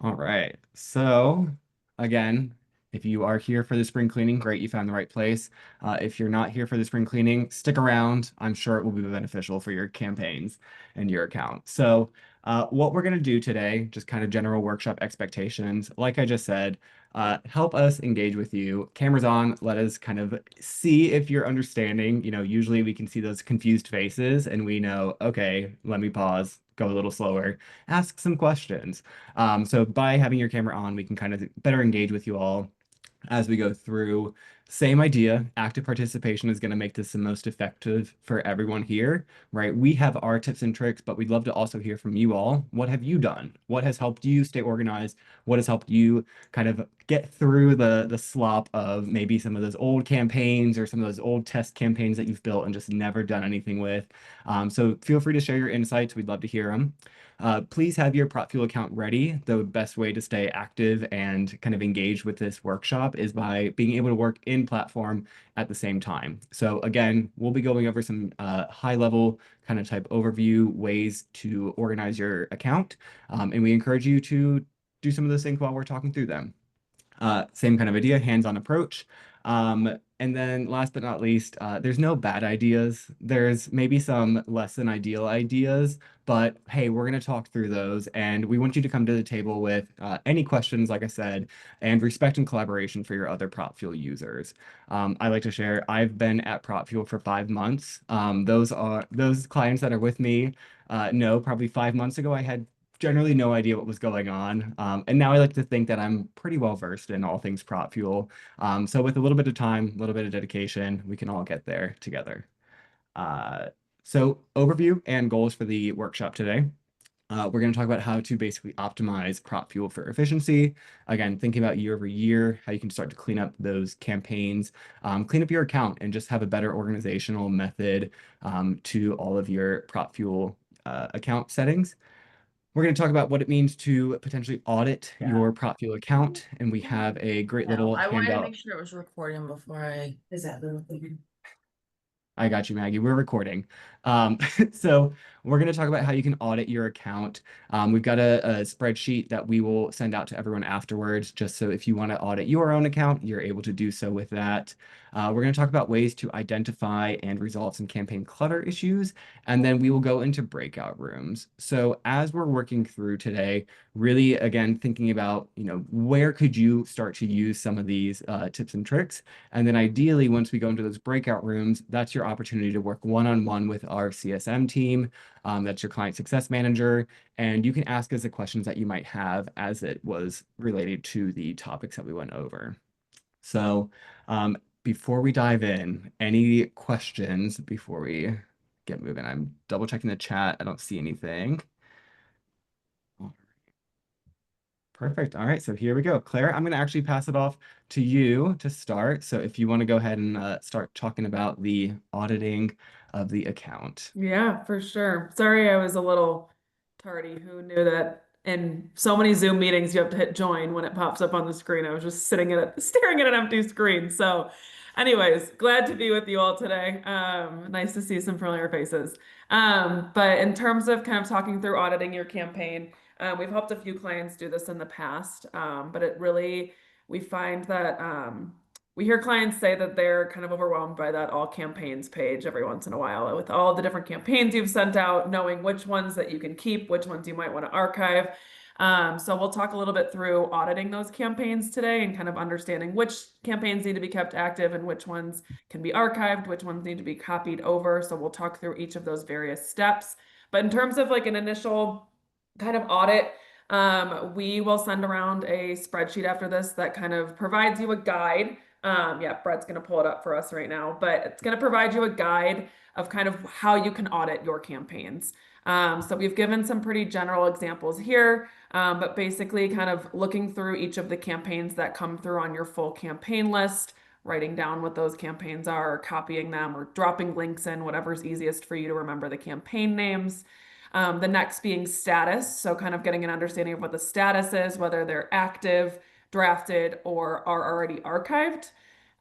All right. So, again, if you are here for the spring cleaning, great, you found the right place. If you're not here for the spring cleaning, stick around. I'm sure it will be beneficial for your campaigns and your account. So, what we're going to do today, just kind of general workshop expectations, like I just said, help us engage with you. Cameras on, let us kind of see if you're understanding. Usually we can see those confused faces and we know, okay, let me pause, go a little slower, ask some questions. So by having your camera on, we can kind of better engage with you all as we go through. Same idea, active participation is going to make this the most effective for everyone here, right? We have our tips and tricks, but we'd love to also hear from you all. What have you done? What has helped you stay organized? What has helped you kind of get through the slop of maybe some of those old campaigns or some of those old test campaigns that you've built and just never done anything with? So feel free to share your insights. We'd love to hear them. Please have your PropFuel account ready. The best way to stay active and kind of engaged with this workshop is by being able to work in platform at the same time. So again, we'll be going over some high level kind of type overview ways to organize your account. And we encourage you to do some of those things while we're talking through them. Same kind of idea, hands-on approach. And then last but not least, there's no bad ideas. There's maybe some less than ideal ideas, but hey, we're going to talk through those. And we want you to come to the table with any questions, like I said, and respect and collaboration for your other PropFuel users. I like to share, I've been at PropFuel for 5 months. Those clients that are with me know probably 5 months ago I had generally no idea what was going on. And now I like to think that I'm pretty well versed in all things prop fuel. So with a little bit of time, a little bit of dedication, we can all get there together. Uh, so overview and goals for the workshop today. We're going to talk about how to basically optimize prop fuel for efficiency. Again, thinking about year over year, how you can start to clean up those campaigns, clean up your account, and just have a better organizational method to all of your prop fuel account settings. We're going to talk about what it means to potentially audit Yeah. your PropFuel account, and we have a great No, little I wanted to handout. make sure it was recording before I. Is that little thing? I got you, Maggie. We're recording. Um, so we're going to talk about how you can audit your account. We've got a spreadsheet that we will send out to everyone afterwards, just so if you want to audit your own account, you're able to do so with that. We're going to talk about ways to identify and resolve some campaign clutter issues, and then we will go into breakout rooms. So as we're working through today, really, again, thinking about, where could you start to use some of these tips and tricks? And then ideally, once we go into those breakout rooms, that's your opportunity to work one-on-one with our CSM team. That's your client success manager. And you can ask us the questions that you might have as it was related to the topics that we went over. So before we dive in, any questions before we get moving? I'm double checking the chat. I don't see anything. Perfect. All right, so here we go. Claire, I'm going to actually pass it off to you to start. So if you want to go ahead and start talking about the auditing of the account. Yeah, for sure. Sorry, I was a little tardy. Who knew that in so many Zoom meetings you have to hit join when it pops up on the screen? I was just sitting at it, staring at an empty screen. So, anyways, glad to be with you all today. Nice to see some familiar faces. But in terms of kind of talking through auditing your campaign, we've helped a few clients do this in the past. But it really, we find that we hear clients say that they're kind of overwhelmed by that all campaigns page every once in a while with all the different campaigns you've sent out, knowing which ones that you can keep, which ones you might want to archive. So we'll talk a little bit through auditing those campaigns today and kind of understanding which campaigns need to be kept active and which ones can be archived, which ones need to be copied over. So we'll talk through each of those various steps. But in terms of like an initial kind of audit, we will send around a spreadsheet after this that kind of provides you a guide. Yeah, Brett's going to pull it up for us right now, but it's going to provide you a guide of kind of how you can audit your campaigns. So we've given some pretty general examples here, but basically kind of looking through each of the campaigns that come through on your full campaign list, writing down what those campaigns are, or copying them, or dropping links in, whatever's easiest for you to remember the campaign names. The next being status, so kind of getting an understanding of what the status is, whether they're active, drafted, or are already archived.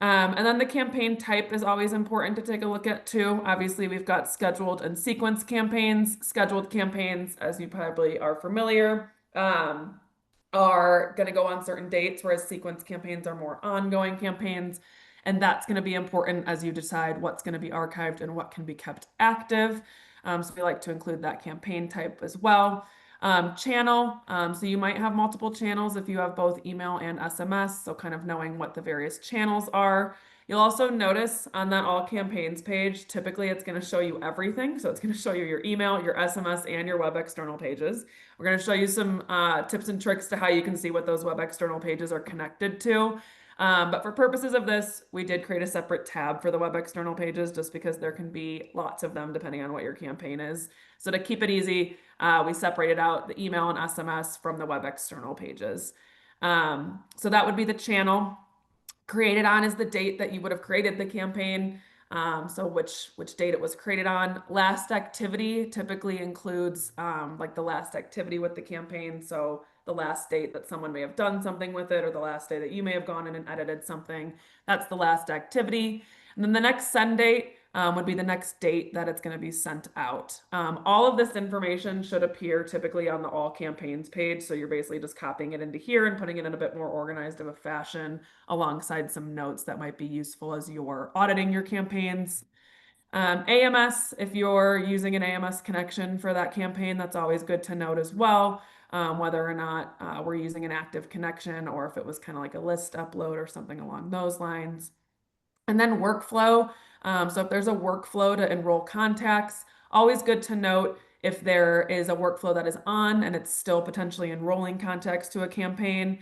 And then the campaign type is always important to take a look at too. Obviously, we've got scheduled and sequence campaigns. Scheduled campaigns, as you probably are familiar, are going to go on certain dates, whereas sequence campaigns are more ongoing campaigns. And that's going to be important as you decide what's going to be archived and what can be kept active. So we like to include that campaign type as well. Channel, so you might have multiple channels if you have both email and SMS, so kind of knowing what the various channels are. You'll also notice on that all campaigns page, typically it's going to show you everything. So it's going to show you your email, your SMS, and your web external pages. We're going to show you some tips and tricks to how you can see what those web external pages are connected to. But for purposes of this, we did create a separate tab for the web external pages just because there can be lots of them depending on what your campaign is. So to keep it easy, we separated out the email and SMS from the web external pages. So that would be the channel. Created on is the date that you would have created the campaign. So which date it was created on. Last activity typically includes like the last activity with the campaign. So the last date that someone may have done something with it, or the last day that you may have gone in and edited something. That's the last activity. And then the next send date would be the next date that it's going to be sent out. All of this information should appear typically on the all campaigns page. So you're basically just copying it into here and putting it in a bit more organized of a fashion alongside some notes that might be useful as you're auditing your campaigns. AMS, if you're using an AMS connection for that campaign, that's always good to note as well, whether or not we're using an active connection or if it was kind of like a list upload or something along those lines. And then workflow. So if there's a workflow to enroll contacts, always good to note if there is a workflow that is on and it's still potentially enrolling contacts to a campaign,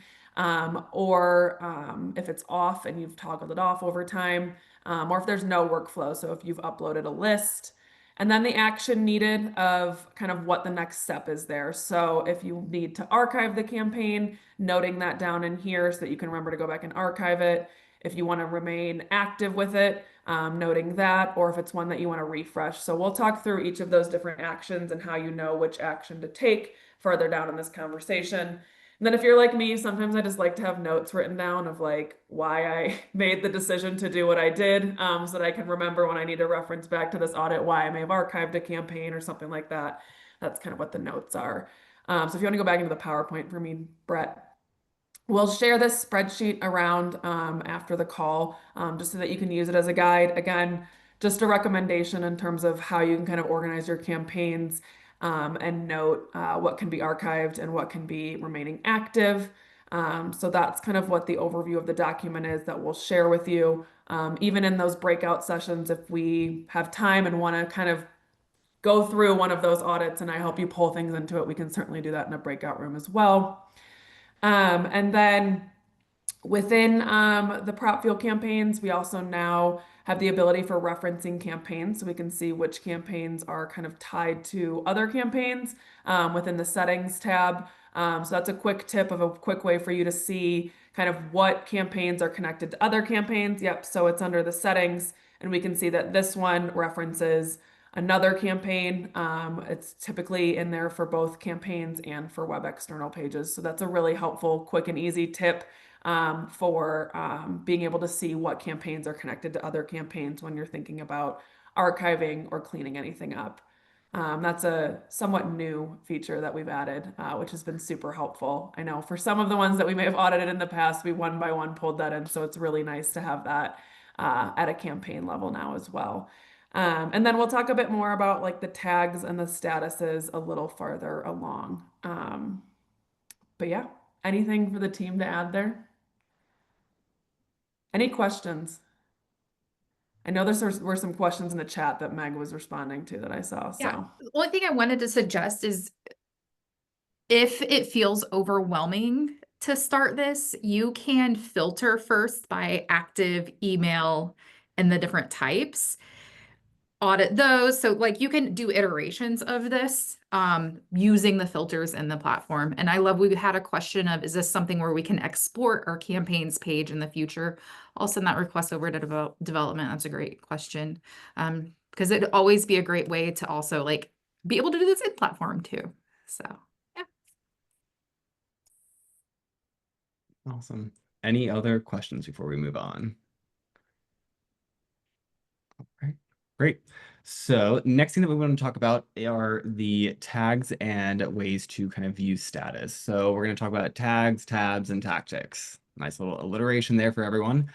or if it's off and you've toggled it off over time, or if there's no workflow. So if you've uploaded a list, and then the action needed of kind of what the next step is there. So if you need to archive the campaign, noting that down in here so that you can remember to go back and archive it. If you want to remain active with it, noting that, or if it's one that you want to refresh. So we'll talk through each of those different actions and how you know which action to take further down in this conversation. And then if you're like me, sometimes I just like to have notes written down of like why I made the decision to do what I did, so that I can remember when I need to reference back to this audit why I may have archived a campaign or something like that. That's kind of what the notes are. So if you want to go back into the PowerPoint for me, Brett. We'll share this spreadsheet around after the call, just so that you can use it as a guide. Again, just a recommendation in terms of how you can kind of organize your campaigns, and note what can be archived and what can be remaining active. So that's kind of what the overview of the document is that we'll share with you. Even in those breakout sessions, if we have time and want to kind of go through one of those audits and I help you pull things into it, we can certainly do that in a breakout room as well. And then within the PropFuel campaigns, we also now have the ability for referencing campaigns. So we can see which campaigns are kind of tied to other campaigns within the settings tab. So that's a quick tip of a quick way for you to see kind of what campaigns are connected to other campaigns. Yep, so it's under the settings, and we can see that this one references another campaign. It's typically in there for both campaigns and for web external pages. So that's a really helpful, quick and easy tip for being able to see what campaigns are connected to other campaigns when you're thinking about archiving or cleaning anything up. That's a somewhat new feature that we've added, which has been super helpful. I know for some of the ones that we may have audited in the past, we one by one pulled that in. So it's really nice to have that at a campaign level now as well. And then we'll talk a bit more about like the tags and the statuses a little farther along. But yeah, anything for the team to add there? Any questions? I know were some questions in the chat that Meg was responding to that I saw. Yeah. So The only thing I wanted to suggest is if it feels overwhelming to start this, you can filter first by active, email, and the different types. Audit those. So like you can do iterations of this using the filters in the platform. And I love, we had a question of, is this something where we can export our campaigns page in the future? I'll send that request over to development. That's a great question. Because it'd always be a great way to also like be able to do this in platform too. So yeah. Awesome. Any other questions before we move on? All right, Great. So next thing that we want to talk about are the tags and ways to kind of view status. So we're going to talk about tags, tabs, and tactics. Nice little alliteration there for everyone.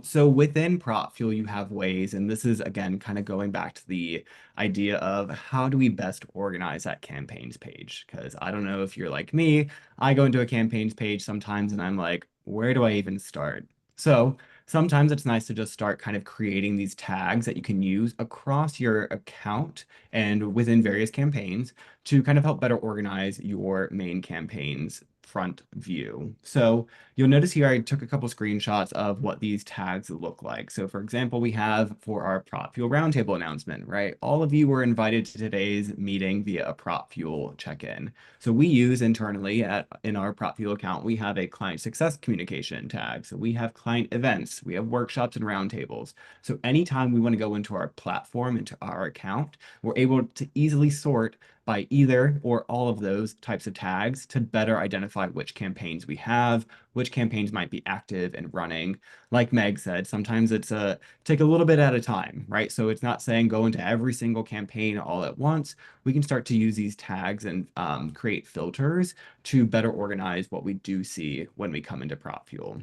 So within PropFuel, you have ways, and this is again kind of going back to the idea of how do we best organize that campaigns page? Because I don't know if you're like me, I go into a campaigns page sometimes and I'm like, where do I even start? So sometimes it's nice to just start kind of creating these tags that you can use across your account and within various campaigns to kind of help better organize your main campaign's front view. So you'll notice here I took a couple screenshots of what these tags look like. So for example, we have for our PropFuel Roundtable announcement, right? All of you were invited to today's meeting via a PropFuel check-in. So we use internally in our PropFuel account, we have a client success communication tag. So we have client events, we have workshops and roundtables. So anytime we want to go into our platform, into our account, we're able to easily sort by either or all of those types of tags to better identify which campaigns we have, which campaigns might be active and running. Like Meg said, sometimes it's take a little bit at a time, right? So it's not saying go into every single campaign all at once. We can start to use these tags and create filters to better organize what we do see when we come into PropFuel.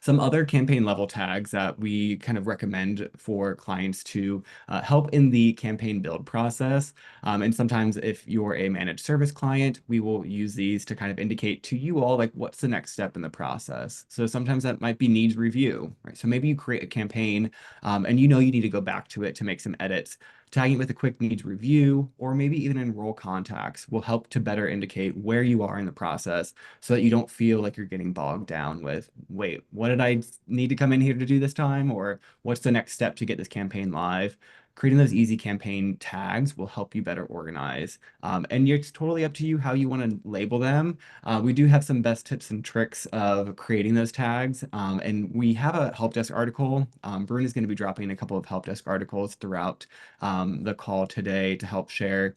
Some other campaign level tags that we kind of recommend for clients to help in the campaign build process. And sometimes if you're a managed service client, we will use these to kind of indicate to you all like what's the next step in the process. So sometimes that might be needs review, right? So maybe you create a campaign and you know you need to go back to it to make some edits. Tagging with a quick needs review or maybe even enroll contacts will help to better indicate where you are in the process so that you don't feel like you're getting bogged down with, wait, what did I need to come in here to do this time? Or what's the next step to get this campaign live? Creating those easy campaign tags will help you better organize. And it's totally up to you how you want to label them. We do have some best tips and tricks of creating those tags. And we have a help desk article. Brune is going to be dropping a couple of help desk articles throughout the call today to help share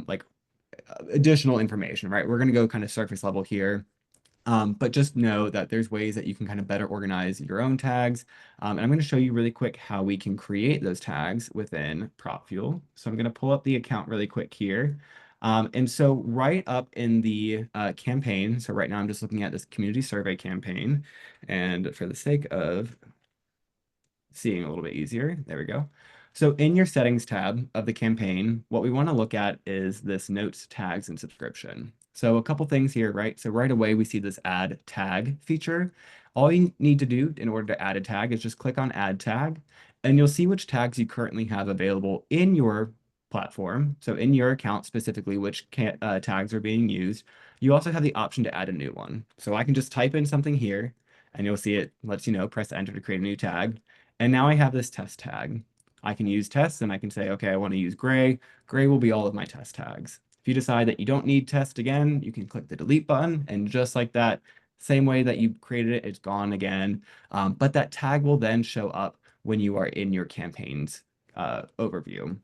like additional information, right? We're going to go kind of surface level here. But just know that there's ways that you can kind of better organize your own tags. And I'm going to show you really quick how we can create those tags within PropFuel. So I'm going to pull up the account really quick here. And so right up in the campaign, so right now I'm just looking at this community survey campaign. And for the sake of seeing a little bit easier. There we go. So in your settings tab of the campaign, what we want to look at is this notes, tags, and subscription. So a couple things here, right? So right away we see this add tag feature. All you need to do in order to add a tag is just click on add tag, and you'll see which tags you currently have available in your platform. So in your account specifically, which tags are being used. You also have the option to add a new one. So I can just type in something here, and you'll see it lets you know, press enter to create a new tag. And now I have this test tag. I can use tests and I can say, okay, I want to use gray. Gray will be all of my test tags. If you decide that you don't need test again, you can click the delete button, and just like that, same way that you created it, it's gone again. But that tag will then show up when you are in your campaign's overview.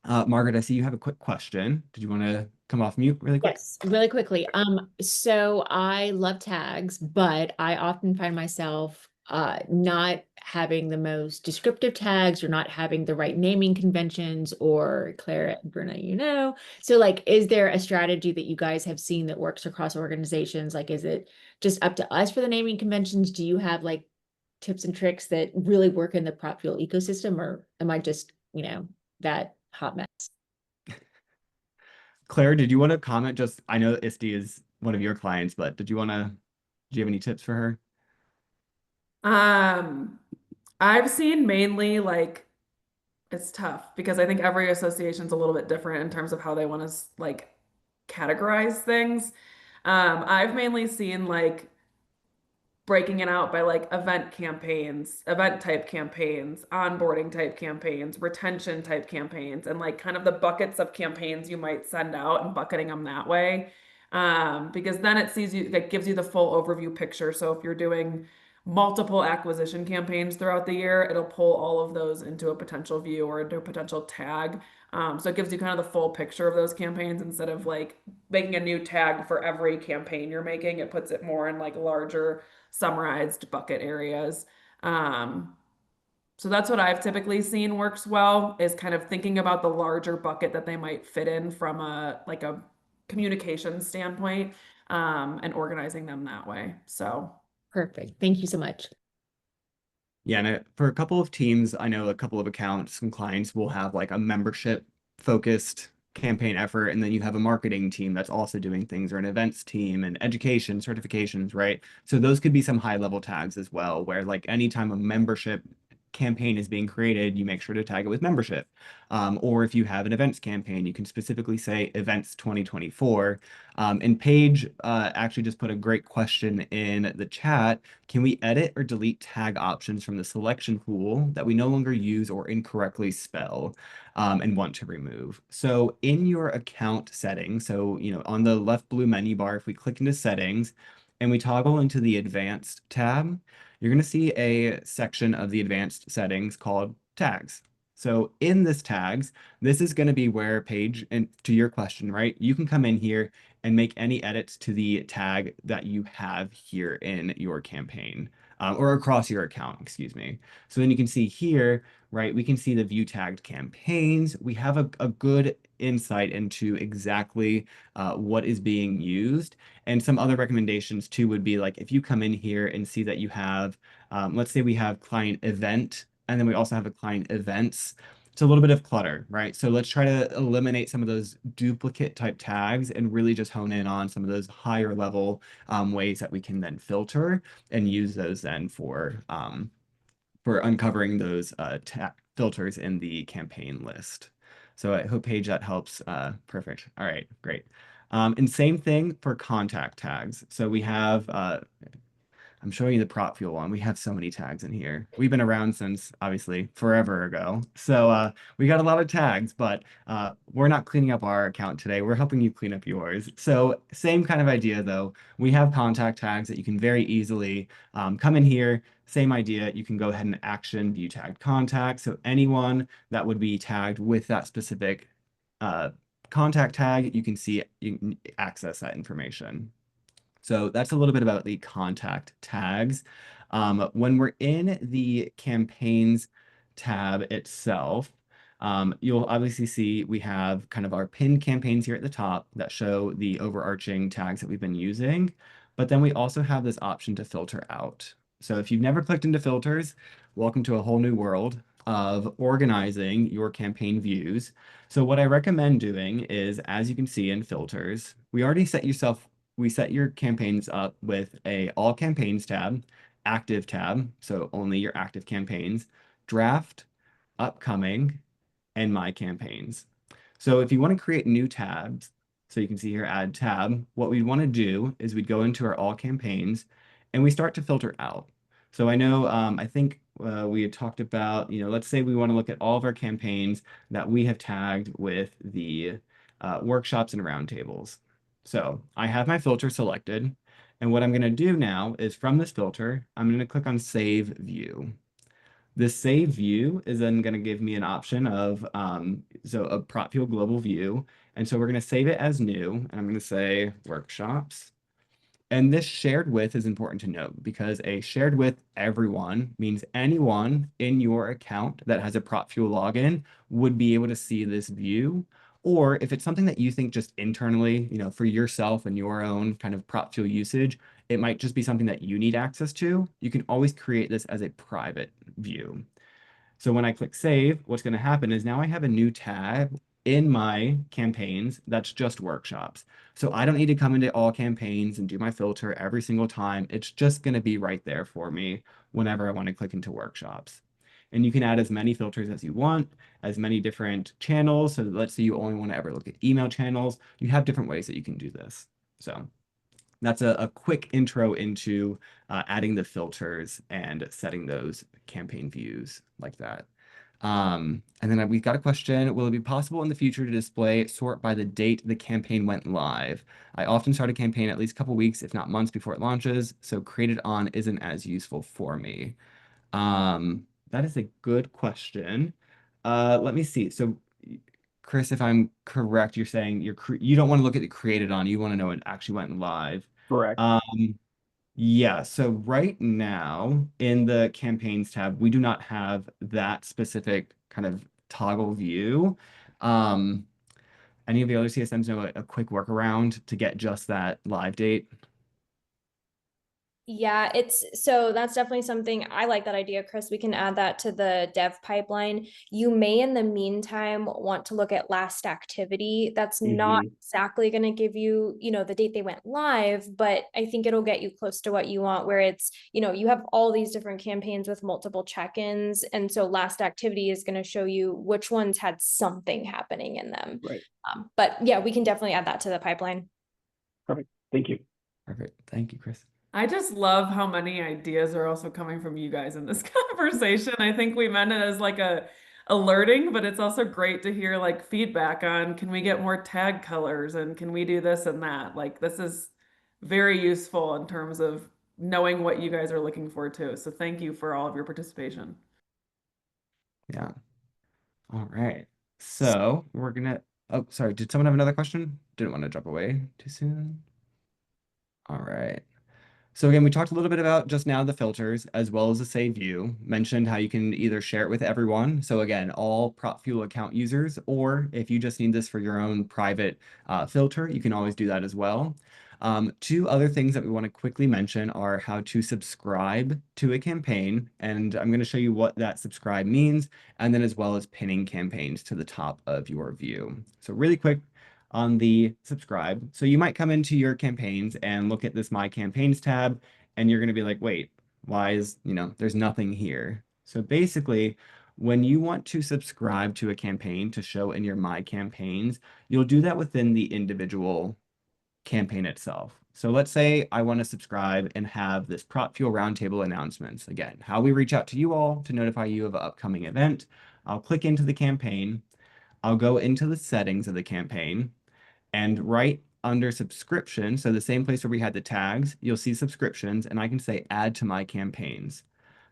Margaret, I see you have a quick question. Did you want to come off mute really quick? Yes, really quickly. So I love tags, but I often find myself not having the most descriptive tags or not having the right naming conventions, or Claire and Bruna, you know. So like, is there a strategy that you guys have seen that works across organizations? Like, is it just up to us for the naming conventions? Do you have like tips and tricks that really work in the PropFuel ecosystem, or am I just, that hot mess? Claire, did you want to comment? Just, I know ISTE is one of your clients, but do you have any tips for her? I've seen mainly like it's tough because I think every association's a little bit different in terms of how they want to like categorize things. I've mainly seen like breaking it out by like event campaigns, event type campaigns, onboarding type campaigns, retention type campaigns, and like kind of the buckets of campaigns you might send out and bucketing them that way. Because then it sees you, like gives you the full overview picture. So if you're doing multiple acquisition campaigns throughout the year, it'll pull all of those into a potential view or into a potential tag. So it gives you kind of the full picture of those campaigns instead of like making a new tag for every campaign you're making. It puts it more in like larger summarized bucket areas. Um, So that's what I've typically seen works well, is kind of thinking about the larger bucket that they might fit in from a like a communication standpoint, and organizing them that way. So Perfect. Thank you so much. Yeah, and for a couple of teams, I know a couple of accounts and clients will have like a membership focused campaign effort, and then you have a marketing team that's also doing things, or an events team and education, certifications, right? So those could be some high level tags as well, where like anytime a membership campaign is being created, you make sure to tag it with membership. Or if you have an events campaign, you can specifically say events 2024. And Paige actually just put a great question in the chat. Can we edit or delete tag options from the selection pool that we no longer use or incorrectly spell, and want to remove? So in your account settings, so on the left blue menu bar, if we click into settings and we toggle into the advanced tab, you're going to see a section of the advanced settings called tags. So in this tags, this is going to be where Paige, and to your question, right? You can come in here and make any edits to the tag that you have here in your campaign, or across your account, excuse me. So then you can see here, right, we can see the view tagged campaigns. We have a good insight into exactly what is being used. And some other recommendations too would be like if you come in here and see that you have, let's say we have client event, and then we also have a client events. It's a little bit of clutter, right? So let's try to eliminate some of those duplicate type tags and really just hone in on some of those higher level ways that we can then filter and use those then for uncovering those filters in the campaign list. So I hope, Paige, that helps. Perfect. All right, great. And same thing for contact tags. So we have I'm showing you the PropFuel one. We have so many tags in here. We've been around since obviously forever ago. So we got a lot of tags, but we're not cleaning up our account today. We're helping you clean up yours. So same kind of idea though. We have contact tags that you can very easily come in here. Same idea. You can go ahead and action view tagged contact. So anyone that would be tagged with that specific uh, contact tag, you can access that information. So that's a little bit about the contact tags. When we're in the campaigns tab itself, you'll obviously see we have kind of our pinned campaigns here at the top that show the overarching tags that we've been using. But then we also have this option to filter out. So if you've never clicked into filters, welcome to a whole new world of organizing your campaign views. So what I recommend doing is, as you can see in filters, we set your campaigns up with a all campaigns tab, active tab, so only your active campaigns, draft, upcoming, and my campaigns. So if you want to create new tabs, so you can see here, add tab, what we'd want to do is we'd go into our all campaigns and we start to filter out. So I know, I think we had talked about, let's say we want to look at all of our campaigns that we have tagged with the workshops and roundtables. So I have my filter selected. And what I'm going to do now is from this filter, I'm going to click on Save View. This Save View is then going to give me an option of, so a PropFuel Global View. And so we're going to save it as new. And I'm going to say Workshops. And this shared with is important to note because a shared with everyone means anyone in your account that has a PropFuel login would be able to see this view. Or if it's something that you think just internally, for yourself and your own kind of PropFuel usage, it might just be something that you need access to. You can always create this as a private view. So when I click save, what's going to happen is now I have a new tab in my campaigns that's just workshops. So I don't need to come into all campaigns and do my filter every single time. It's just going to be right there for me whenever I want to click into workshops. And you can add as many filters as you want, as many different channels. So let's say you only want to ever look at email channels. You have different ways that you can do this. So that's a quick intro into adding the filters and setting those campaign views like that. And then we've got a question. Will it be possible in the future to display sort by the date the campaign went live? I often start a campaign at least a couple weeks, if not months before it launches, so created on isn't as useful for me. That is a good question. Let me see. So Chris, if I'm correct, you're saying you don't want to look at it created on, you want to know it actually went live. Correct. Yeah, so right now in the campaigns tab, we do not have that specific kind of toggle view. Um, any of the other CSMs know a quick workaround to get just that live date? Yeah, so that's definitely something I like that idea, Chris. We can add that to the dev pipeline. You may, in the meantime, want to look at last activity. That's not exactly going to give you, the date they went live, but I think it'll get you close to what you want, where it's, you have all these different campaigns with multiple check-ins. And so last activity is going to show you which ones had something happening in them. Right. But yeah, we can definitely add that to the pipeline. Perfect. Thank you. Perfect. Thank you, Chris. I just love how many ideas are also coming from you guys in this conversation. I think we meant it as like a alerting, but it's also great to hear like feedback on, can we get more tag colors and can we do this and that? Like this is very useful in terms of knowing what you guys are looking for too. So thank you for all of your participation. Yeah. All right. So we're gonna, oh, sorry. Did someone have another question? Didn't want to jump away too soon. All right. So again, we talked a little bit about just now the filters as well as the save view, mentioned how you can either share it with everyone. So again, all PropFuel account users, or if you just need this for your own private filter, you can always do that as well. Two other things that we want to quickly mention are how to subscribe to a campaign. And I'm going to show you what that subscribe means, and then as well as pinning campaigns to the top of your view. So really quick, on the subscribe. So you might come into your campaigns and look at this My Campaigns tab, and you're going to be like, wait, why is, there's nothing here. So basically, when you want to subscribe to a campaign to show in your My Campaigns, you'll do that within the individual campaign itself. So let's say I want to subscribe and have this PropFuel Roundtable announcements. Again, how we reach out to you all to notify you of an upcoming event. I'll click into the campaign. I'll go into the settings of the campaign. And right under subscription, so the same place where we had the tags, you'll see subscriptions, and I can say add to my campaigns.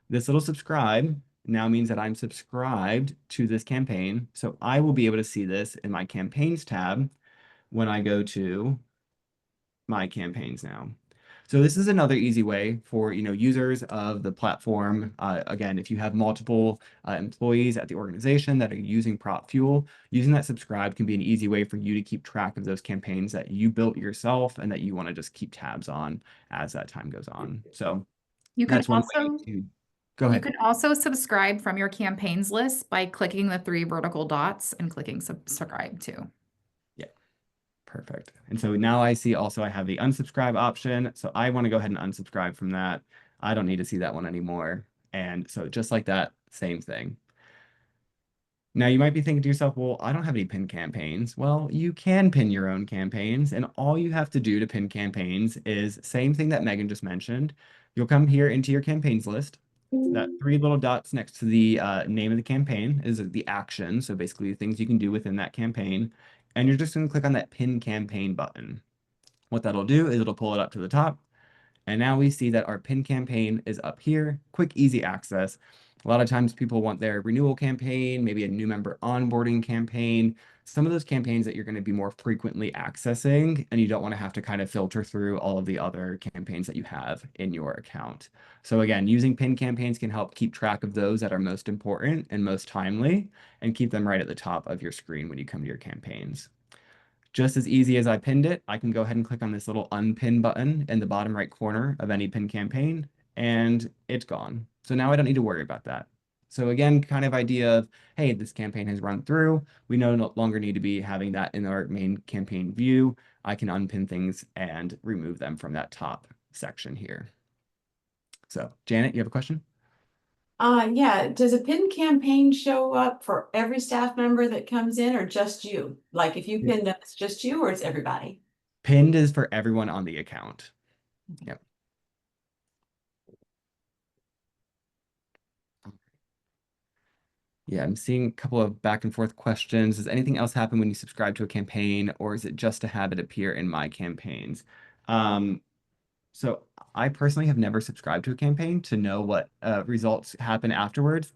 This little subscribe now means that I'm subscribed to this campaign. So I will be able to see this in my campaigns tab when I go to my campaigns now. So this is another easy way for users of the platform. Again, if you have multiple employees at the organization that are using PropFuel, using that subscribe can be an easy way for you to keep track of those campaigns that you built yourself and that you want to just keep tabs on as that time goes on. So You can that's one way also to go you ahead. can also subscribe from your campaigns list by clicking the 3 vertical dots and clicking subscribe too. Yeah, perfect. And so now I see also I have the unsubscribe option. So I want to go ahead and unsubscribe from that. I don't need to see that one anymore. And so just like that, same thing. Now you might be thinking to yourself, well, I don't have any pin campaigns. Well, you can pin your own campaigns, and all you have to do to pin campaigns is same thing that Megan just mentioned. You'll come here into your campaigns list. That 3 little dots next to the name of the campaign is the action. So basically the things you can do within that campaign. And you're just going to click on that pin campaign button. What that'll do is it'll pull it up to the top. And now we see that our pin campaign is up here, quick, easy access. A lot of times people want their renewal campaign, maybe a new member onboarding campaign, some of those campaigns that you're going to be more frequently accessing, and you don't want to have to kind of filter through all of the other campaigns that you have in your account. So again, using pin campaigns can help keep track of those that are most important and most timely and keep them right at the top of your screen when you come to your campaigns. Just as easy as I pinned it, I can go ahead and click on this little unpin button in the bottom right corner of any pin campaign, and it's gone. So now I don't need to worry about that. So again, kind of idea of, hey, this campaign has run through. We no longer need to be having that in our main campaign view. I can unpin things and remove them from that top section here. So Janet, you have a question? Yeah, does a pin campaign show up for every staff member that comes in or just you? Like if you Yeah. pin them, it's just you or it's everybody? Pinned is for everyone on the account. Yep. Yeah, I'm seeing a couple of back and forth questions. Does anything else happen when you subscribe to a campaign, or is it just to have it appear in my campaigns? So I personally have never subscribed to a campaign to know what results happen afterwards.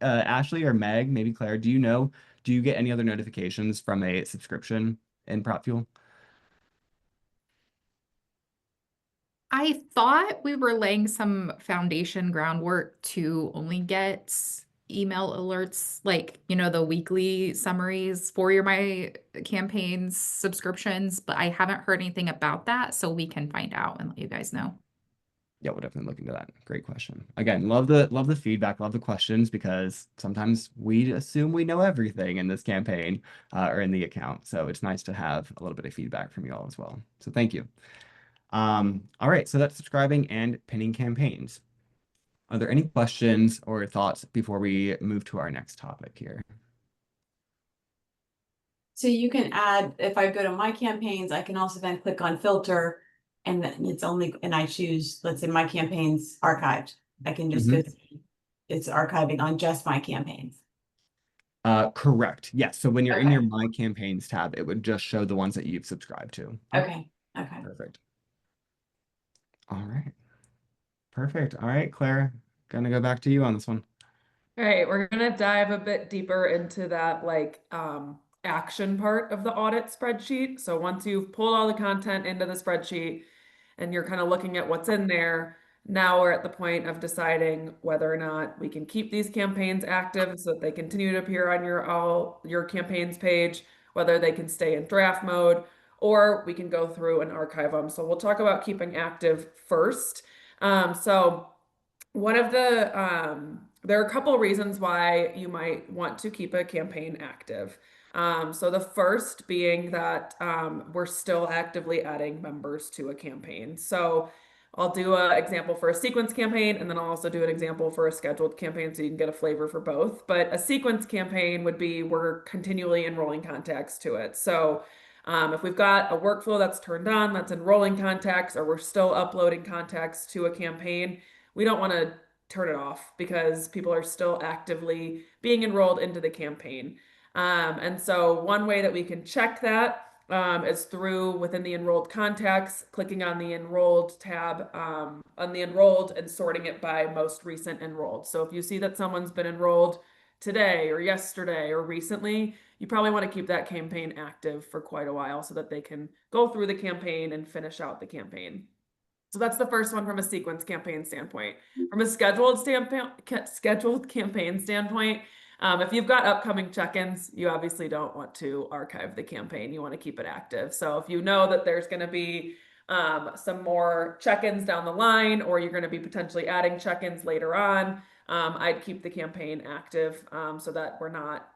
Ashley or Meg, maybe Claire, do you know, do you get any other notifications from a subscription in PropFuel? I thought we were laying some foundation groundwork to only get email alerts, like, the weekly summaries for your My Campaigns subscriptions, but I haven't heard anything about that, so we can find out and let you guys know. Yeah, we'll definitely look into that. Great question. Again, love the feedback, love the questions, because sometimes we assume we know everything in this campaign or in the account. So it's nice to have a little bit of feedback from you all as well. So thank you. All right, so that's subscribing and pinning campaigns. Are there any questions or thoughts before we move to our next topic here? So you can add, if I go to My Campaigns, I can also then click on filter, and then and I choose, let's say, My Campaigns archived. I can just go see it's archiving on just My Campaigns. Correct. Yes. So when you're in Okay. your My Campaigns tab, it would just show the ones that you've subscribed to. Okay. Okay. Perfect. All right. Perfect. All right, Claire, gonna go back to you on this one. All right, we're gonna dive a bit deeper into that action part of the audit spreadsheet. So once you've pulled all the content into the spreadsheet and you're kind of looking at what's in there, now we're at the point of deciding whether or not we can keep these campaigns active so that they continue to appear on your campaigns page, whether they can stay in draft mode, or we can go through and archive them. So we'll talk about keeping active first. So one of there are a couple reasons why you might want to keep a campaign active. So the first being that we're still actively adding members to a campaign. So I'll do an example for a sequence campaign, and then I'll also do an example for a scheduled campaign so you can get a flavor for both. But a sequence campaign would be we're continually enrolling contacts to it. So if we've got a workflow that's turned on, that's enrolling contacts, or we're still uploading contacts to a campaign, we don't want to turn it off because people are still actively being enrolled into the campaign. And so one way that we can check that is through within the enrolled contacts, clicking on the enrolled tab on the enrolled and sorting it by most recent enrolled. So if you see that someone's been enrolled today or yesterday or recently, you probably want to keep that campaign active for quite a while so that they can go through the campaign and finish out the campaign. So that's the first one from a sequence campaign standpoint. From a scheduled campaign standpoint, if you've got upcoming check-ins, you obviously don't want to archive the campaign. You want to keep it active. So if you know that there's going to be some more check-ins down the line, or you're going to be potentially adding check-ins later on, I'd keep the campaign active so that we're not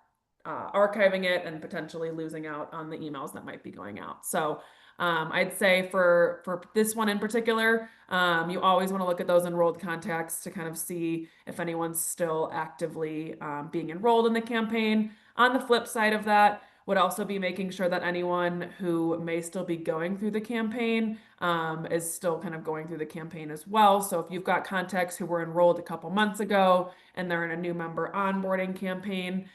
archiving it and potentially losing out on the emails that might be going out. So I'd say for this one in particular, you always want to look at those enrolled contacts to kind of see if anyone's still actively being enrolled in the campaign. On the flip side of that would also be making sure that anyone who may still be going through the campaign is still kind of going through the campaign as well. So if you've got contacts who were enrolled a couple months ago and they're in a new member onboarding campaign,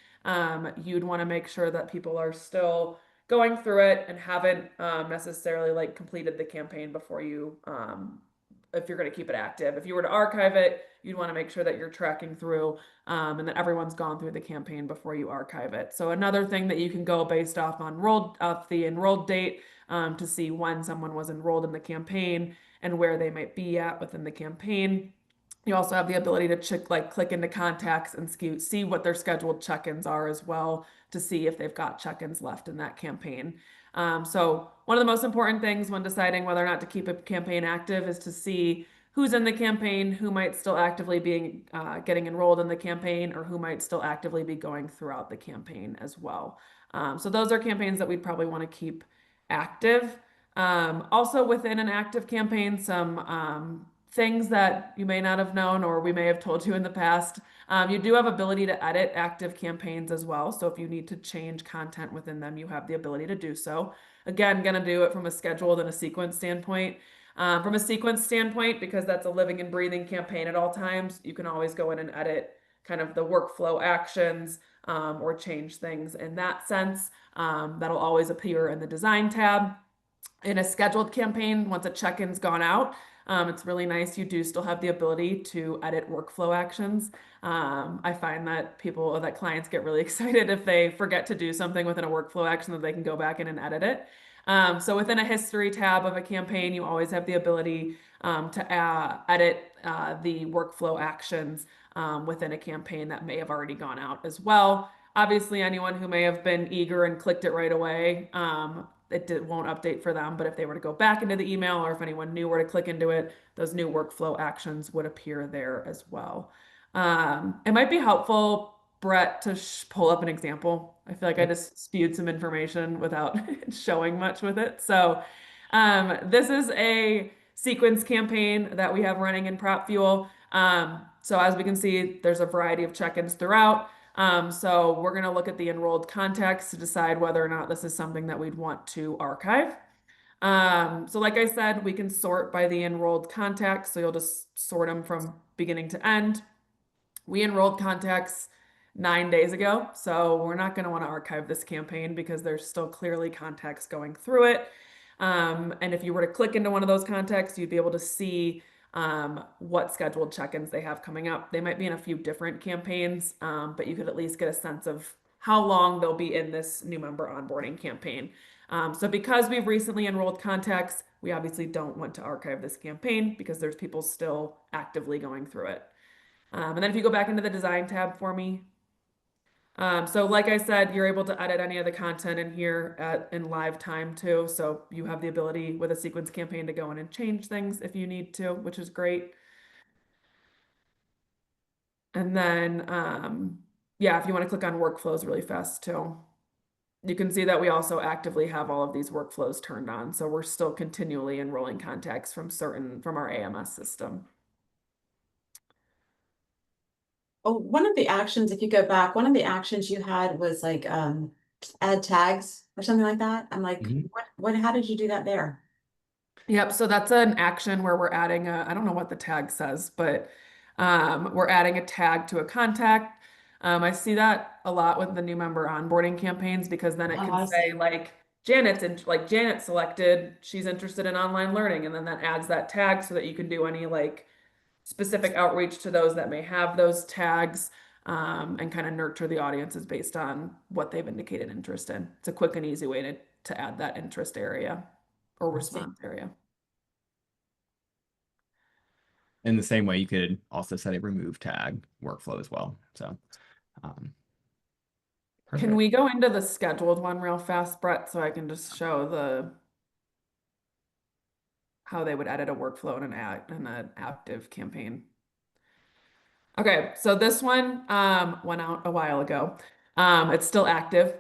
you'd want to make sure that people are still going through it and haven't necessarily completed the campaign before you if you're going to keep it active. If you were to archive it, you'd want to make sure that you're tracking through and that everyone's gone through the campaign before you archive it. So another thing that you can go based off the enrolled date to see when someone was enrolled in the campaign and where they might be at within the campaign. You also have the ability to click into contacts and see what their scheduled check-ins are as well to see if they've got check-ins left in that campaign. So one of the most important things when deciding whether or not to keep a campaign active is to see who's in the campaign, who might still actively be getting enrolled in the campaign, or who might still actively be going throughout the campaign as well. So those are campaigns that we'd probably want to keep active. Also within an active campaign, some things that you may not have known or we may have told you in the past. You do have ability to edit active campaigns as well. So if you need to change content within them, you have the ability to do so. Again, gonna do it from a scheduled and a sequence standpoint. From a sequence standpoint, because that's a living and breathing campaign at all times, you can always go in and edit kind of the workflow actions or change things in that sense. That'll always appear in the design tab. In a scheduled campaign, once a check-in's gone out, it's really nice. You do still have the ability to edit workflow actions. I find that clients get really excited if they forget to do something within a workflow action that they can go back in and edit it. So within a history tab of a campaign, you always have the ability to edit the workflow actions within a campaign that may have already gone out as well. Obviously, anyone who may have been eager and clicked it right away, won't update for them. But if they were to go back into the email, or if anyone new were to click into it, those new workflow actions would appear there as well. It might be helpful, Brett, to pull up an example. I feel like I just spewed some information without showing much with it. So this is a sequence campaign that we have running in PropFuel. So as we can see, there's a variety of check-ins throughout. So we're going to look at the enrolled contacts to decide whether or not this is something that we'd want to archive. So like I said, we can sort by the enrolled contacts. So you'll just sort them from beginning to end. We enrolled contacts 9 days ago, so we're not going to want to archive this campaign because there's still clearly contacts going through it. And if you were to click into one of those contacts, you'd be able to see what scheduled check-ins they have coming up. They might be in a few different campaigns, but you could at least get a sense of how long they'll be in this new member onboarding campaign. So because we've recently enrolled contacts, we obviously don't want to archive this campaign because there's people still actively going through it. And then if you go back into the design tab for me. So like I said, you're able to edit any of the content in here in live time too. So you have the ability with a sequence campaign to go in and change things if you need to, which is great. And then, yeah, if you want to click on workflows really fast too, you can see that we also actively have all of these workflows turned on. So we're still continually enrolling contacts from our AMS system. Oh, one of the actions, if you go back, one of the actions you had was like add tags or something like that. I'm like, how did you do that there? Yep, so that's an action where we're adding I don't know what the tag says, but we're adding a tag to a contact. I see that a lot with the new member onboarding campaigns because then it Oh, can I say see. like Janet selected, she's interested in online learning, and then that adds that tag so that you can do any like specific outreach to those that may have those tags, and kind of nurture the audiences based on what they've indicated interest in. It's a quick and easy way to add that interest area or I see. response area. In the same way, you could also set a remove tag workflow as well. So, Can perfect. we go into the scheduled one real fast, Brett, so I can just show how they would edit a workflow in an active campaign? Okay, so this one went out a while ago. It's still active.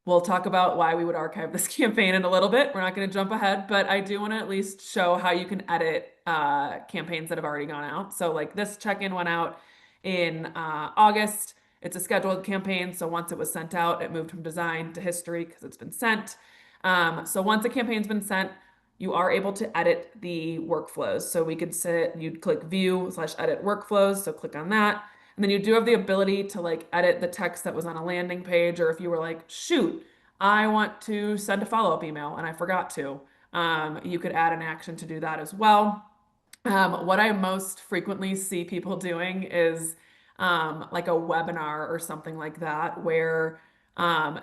We'll talk about why we would archive this campaign in a little bit. We're not going to jump ahead, but I do want to at least show how you can edit campaigns that have already gone out. So like this check-in went out in August. It's a scheduled campaign, so once it was sent out, it moved from design to history because it's been sent. So once a campaign's been sent, you are able to edit the workflows. So we could you'd click view/edit workflows. So click on that. And then you do have the ability to like edit the text that was on a landing page, or if you were like, shoot, I want to send a follow-up email and I forgot to, you could add an action to do that as well. What I most frequently see people doing is like a webinar or something like that, where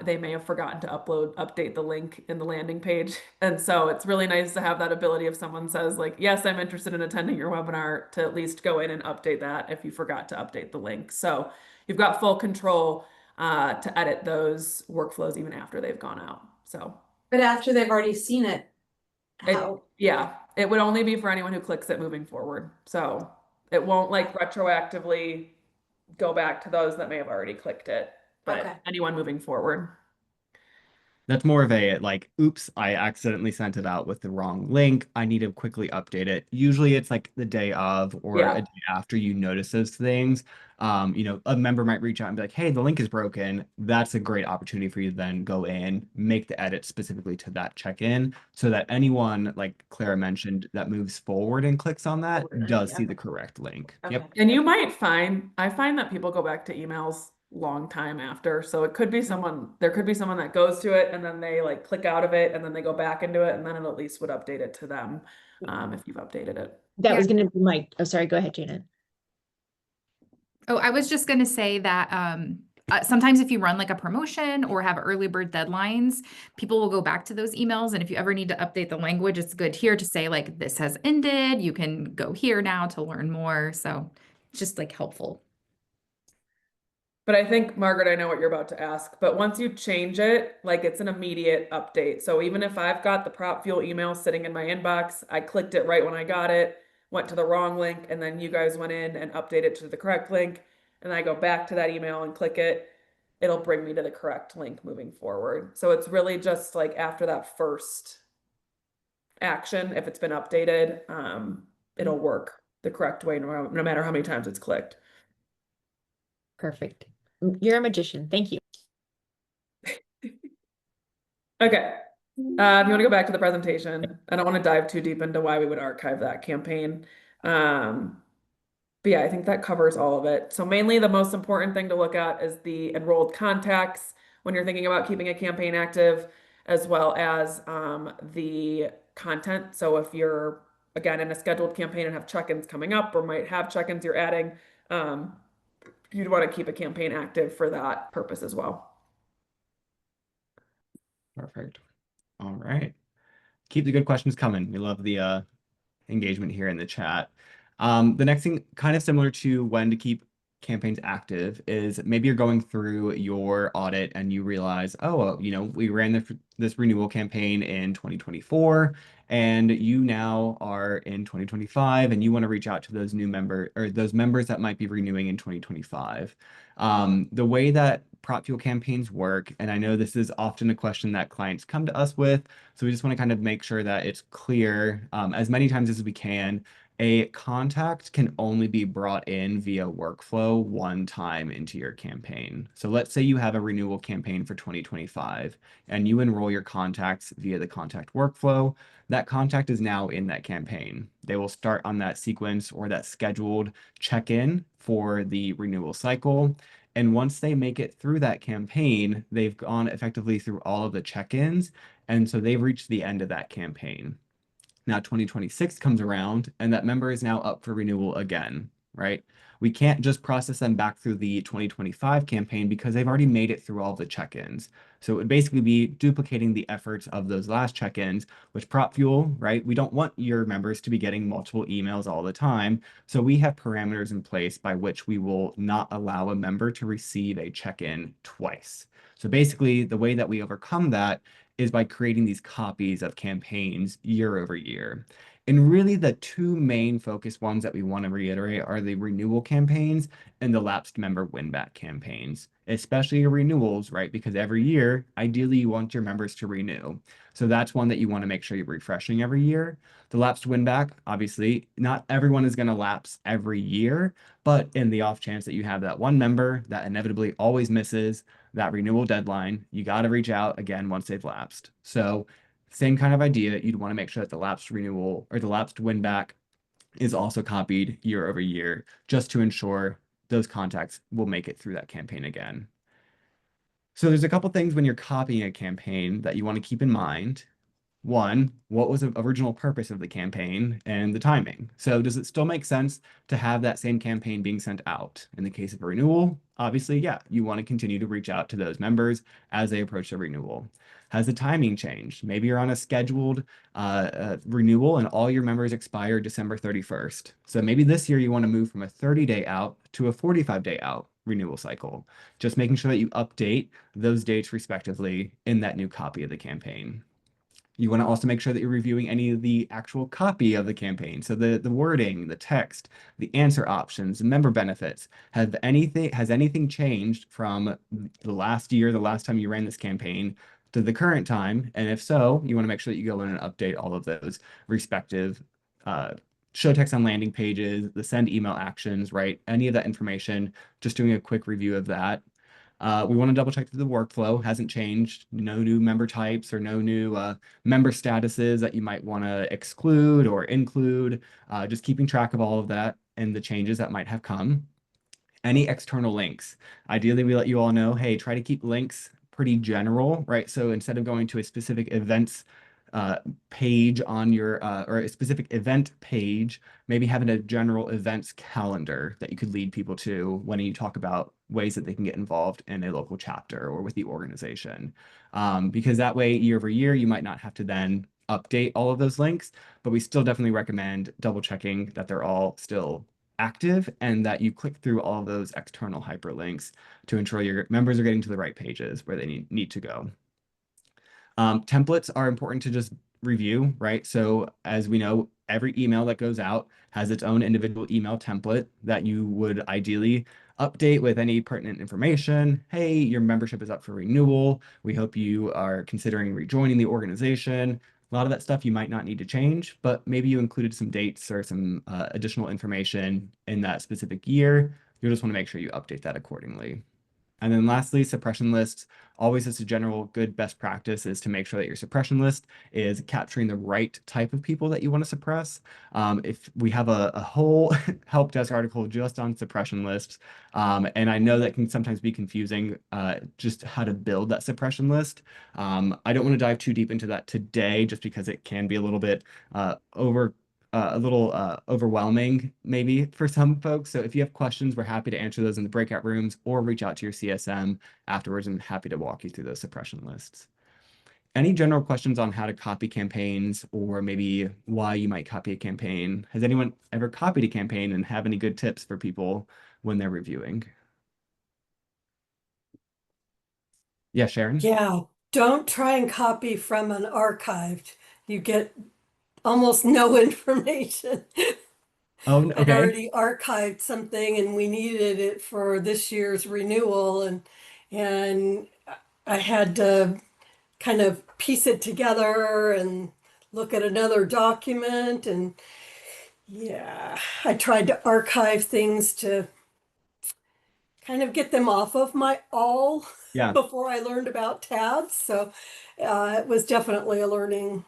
they may have forgotten to update the link in the landing page. And so it's really nice to have that ability if someone says like, yes, I'm interested in attending your webinar, to at least go in and update that if you forgot to update the link. So you've got full control to edit those workflows even after they've gone out. So, But after they've already seen it, how? yeah, it would only be for anyone who clicks it moving forward. So it won't like retroactively go back to those that may have already clicked it, but Okay. anyone moving forward. That's more of a like, oops, I accidentally sent it out with the wrong link. I need to quickly update it. Usually it's like the day of or Yeah. a day after you notice those things. A member might reach out and be like, hey, the link is broken. That's a great opportunity for you to then go in, make the edit specifically to that check-in so that anyone, like Clara mentioned, that moves forward and clicks on that does see the correct link. Okay. Yep. And I find that people go back to emails long time after. So it could be there could be someone that goes to it and then they like click out of it and then they go back into it, and then it at least would update it to them if you've updated it. That was going to be my, oh, sorry, go ahead, Janet. Oh, I was just going to say that sometimes if you run like a promotion or have early bird deadlines, people will go back to those emails. And if you ever need to update the language, it's good here to say like, this has ended. You can go here now to learn more. So it's just like helpful. But I think, Margaret, I know what you're about to ask, but once you change it, like it's an immediate update. So even if I've got the PropFuel email sitting in my inbox, I clicked it right when I got it, went to the wrong link, and then you guys went in and updated to the correct link, and I go back to that email and click it, it'll bring me to the correct link moving forward. So it's really just like after that first action, if it's been updated, it'll work the correct way no matter how many times it's clicked. Perfect. You're a magician. Thank you. Okay. If you want to go back to the presentation, I don't want to dive too deep into why we would archive that campaign. But yeah, I think that covers all of it. So mainly the most important thing to look at is the enrolled contacts when you're thinking about keeping a campaign active, as well as the content. So if you're, again, in a scheduled campaign and have check-ins coming up or might have check-ins you're adding, you'd want to keep a campaign active for that purpose as well. Perfect. All right. Keep the good questions coming. We love the engagement here in the chat. The next thing, kind of similar to when to keep campaigns active, is maybe you're going through your audit and you realize, oh, well, we ran this renewal campaign in 2024, and you now are in 2025, and you want to reach out to those those members that might be renewing in 2025. The way that PropFuel campaigns work, and I know this is often a question that clients come to us with, so we just want to kind of make sure that it's clear as many times as we can. A contact can only be brought in via workflow one time into your campaign. So let's say you have a renewal campaign for 2025 and you enroll your contacts via the contact workflow. That contact is now in that campaign. They will start on that sequence or that scheduled check-in for the renewal cycle. And once they make it through that campaign, they've gone effectively through all of the check-ins. And so they've reached the end of that campaign. Now 2026 comes around and that member is now up for renewal again, right? We can't just process them back through the 2025 campaign because they've already made it through all the check-ins. So it would basically be duplicating the efforts of those last check-ins, which PropFuel, right? We don't want your members to be getting multiple emails all the time. So we have parameters in place by which we will not allow a member to receive a check-in twice. So basically, the way that we overcome that is by creating these copies of campaigns year over year. And really the two main focus ones that we want to reiterate are the renewal campaigns and the lapsed member win-back campaigns, especially your renewals, right? Because every year, ideally you want your members to renew. So that's one that you want to make sure you're refreshing every year. The lapsed win-back, obviously, not everyone is going to lapse every year, but in the off chance that you have that one member that inevitably always misses that renewal deadline, you got to reach out again once they've lapsed. So same kind of idea, you'd want to make sure that the lapsed renewal or the lapsed win back is also copied year over year, just to ensure those contacts will make it through that campaign again. So there's a couple things when you're copying a campaign that you want to keep in mind. One, what was the original purpose of the campaign and the timing? So does it still make sense to have that same campaign being sent out? In the case of a renewal, obviously, yeah, you want to continue to reach out to those members as they approach the renewal. Has the timing changed? Maybe you're on a scheduled renewal and all your members expire December 31st. So maybe this year you want to move from a 30-day out to a 45-day out renewal cycle. Just making sure that you update those dates respectively in that new copy of the campaign. You want to also make sure that you're reviewing any of the actual copy of the campaign. So the wording, the text, the answer options, the member benefits. Has anything changed from the last year, the last time you ran this campaign, to the current time? And if so, you want to make sure that you go in and update all of those respective show text on landing pages, the send email actions, right? Any of that information, just doing a quick review of that. We want to double check that the workflow hasn't changed, no new member types or no new member statuses that you might want to exclude or include, just keeping track of all of that and the changes that might have come. Any external links. Ideally, we let you all know, hey, try to keep links pretty general, right? So instead of going to a specific events page on your or a specific event page, maybe having a general events calendar that you could lead people to when you talk about ways that they can get involved in a local chapter or with the organization. Because that way, year over year, you might not have to then update all of those links, but we still definitely recommend double checking that they're all still active and that you click through all of those external hyperlinks to ensure your members are getting to the right pages where they need to go. Templates are important to just review, right? So as we know, every email that goes out has its own individual email template that you would ideally update with any pertinent information. Hey, your membership is up for renewal. We hope you are considering rejoining the organization. A lot of that stuff you might not need to change, but maybe you included some dates or some additional information in that specific year. You'll just want to make sure you update that accordingly. And then lastly, suppression lists. Always as a general good best practice is to make sure that your suppression list is capturing the right type of people that you want to suppress. If we have a whole help desk article just on suppression lists, and I know that can sometimes be confusing, just how to build that suppression list. I don't want to dive too deep into that today, just because it can be a little bit overwhelming maybe for some folks. So if you have questions, we're happy to answer those in the breakout rooms or reach out to your CSM afterwards and happy to walk you through those suppression lists. Any general questions on how to copy campaigns or maybe why you might copy a campaign? Has anyone ever copied a campaign and have any good tips for people when they're reviewing? Yeah, Sharon? Yeah, don't try and copy from an archived. You get almost no information. Oh, I'd okay. already archived something and we needed it for this year's renewal and I had to kind of piece it together and look at another document and yeah, I tried to archive things to kind of get them off of my all Yeah. before I learned about tabs. So it was definitely a learning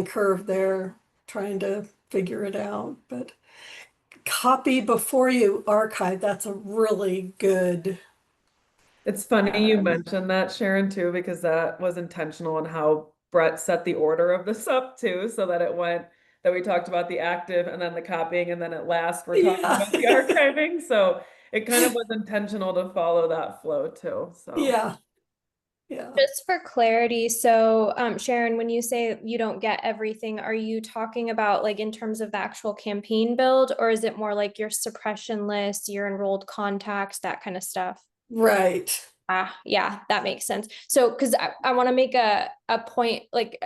curve there, trying to figure it out. But copy before you archive, that's a really good. It's funny you mentioned that, Sharon, too, because that was intentional in how Brett set the order of this up too, so that it went that we talked about the active and then the copying, and then at last we're talking Yeah. about the archiving. So it kind of was intentional to follow that flow too. So Yeah. Yeah. Just for clarity, so Sharon, when you say you don't get everything, are you talking about like in terms of the actual campaign build, or is it more like your suppression list, your enrolled contacts, that kind of stuff? Right. Yeah, that makes sense. So, because I want to make a point like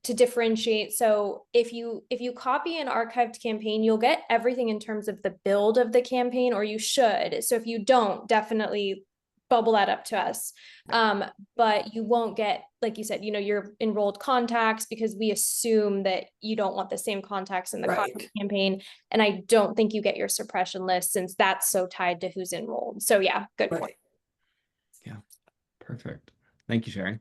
to differentiate. So if you copy an archived campaign, you'll get everything in terms of the build of the campaign, or you should. So if you don't, definitely bubble that up to us. But you won't get, like you said, your enrolled contacts, because we assume that you don't want the same contacts in the Right. campaign. And I don't think you get your suppression list, since that's so tied to who's enrolled. So yeah, good point. Right. Yeah. Perfect. Thank you, Sharon.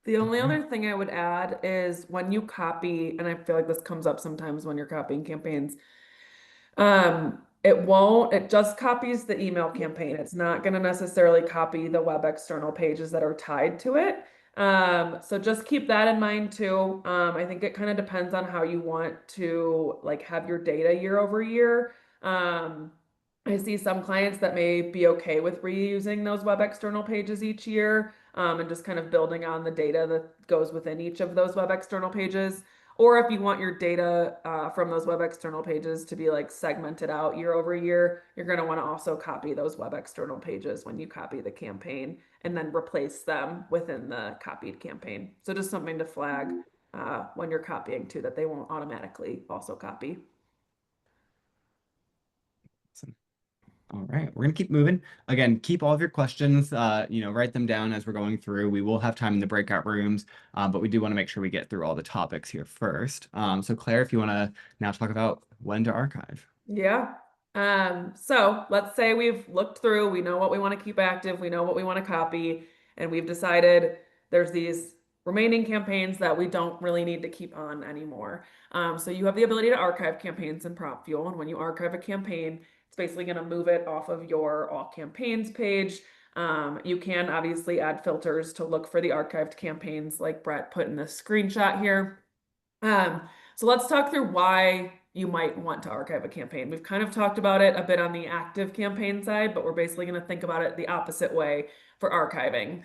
the only other thing I would add is when you copy, and I feel like this comes up sometimes when you're copying campaigns, it just copies the email campaign. It's not going to necessarily copy the web external pages that are tied to it. So just keep that in mind too. I think it kind of depends on how you want to like have your data year over year. I see some clients that may be okay with reusing those web external pages each year, and just kind of building on the data that goes within each of those web external pages. Or if you want your data from those web external pages to be like segmented out year over year, you're going to want to also copy those web external pages when you copy the campaign and then replace them within the copied campaign. So just something to flag when you're copying too, that they won't automatically also copy. All right, we're gonna keep moving. Again, keep all of your questions, write them down as we're going through. We will have time in the breakout rooms, but we do want to make sure we get through all the topics here first. So Claire, if you want to now talk about when to archive. Yeah. So let's say we've looked through, we know what we want to keep active, we know what we want to copy, and we've decided there's these remaining campaigns that we don't really need to keep on anymore. So you have the ability to archive campaigns in PropFuel, and when you archive a campaign, it's basically going to move it off of your all campaigns page. You can obviously add filters to look for the archived campaigns like Brett put in this screenshot here. So let's talk through why you might want to archive a campaign. We've kind of talked about it a bit on the active campaign side, but we're basically going to think about it the opposite way for archiving.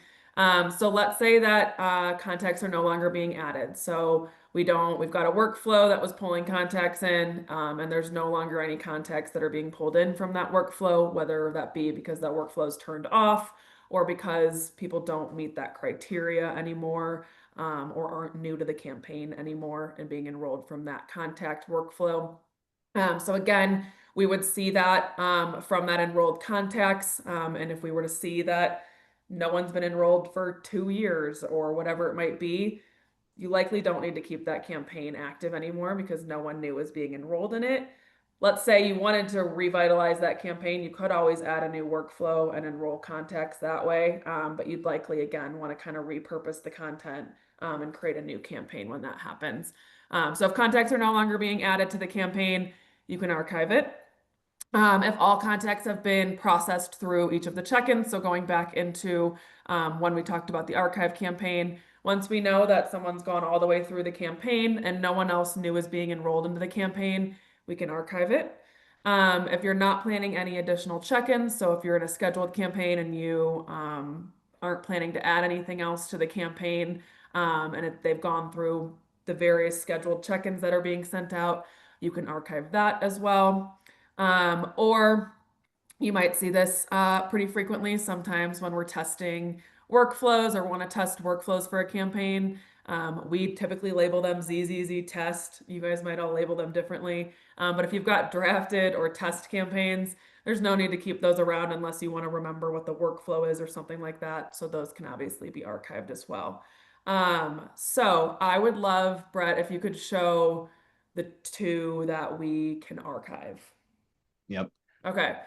So let's say that contacts are no longer being added. So we've got a workflow that was pulling contacts in, and there's no longer any contacts that are being pulled in from that workflow, whether that be because that workflow is turned off or because people don't meet that criteria anymore, or aren't new to the campaign anymore and being enrolled from that contact workflow. So again, we would see that from that enrolled contacts. And if we were to see that no one's been enrolled for 2 years or whatever it might be, you likely don't need to keep that campaign active anymore because no one new is being enrolled in it. Let's say you wanted to revitalize that campaign, you could always add a new workflow and enroll contacts that way, but you'd likely, again, want to kind of repurpose the content and create a new campaign when that happens. So if contacts are no longer being added to the campaign, you can archive it. If all contacts have been processed through each of the check-ins, so going back into when we talked about the archive campaign, once we know that someone's gone all the way through the campaign and no one else new is being enrolled into the campaign, we can archive it. If you're not planning any additional check-ins, so if you're in a scheduled campaign and you aren't planning to add anything else to the campaign, and if they've gone through the various scheduled check-ins that are being sent out, you can archive that as well. Or you might see this pretty frequently sometimes when we're testing workflows or want to test workflows for a campaign. We typically label them ZZZ test. You guys might all label them differently. But if you've got drafted or test campaigns, there's no need to keep those around unless you want to remember what the workflow is or something like that. So those can obviously be archived as well. So I would love, Brett, if you could show the two that we can archive. Yep. Okay.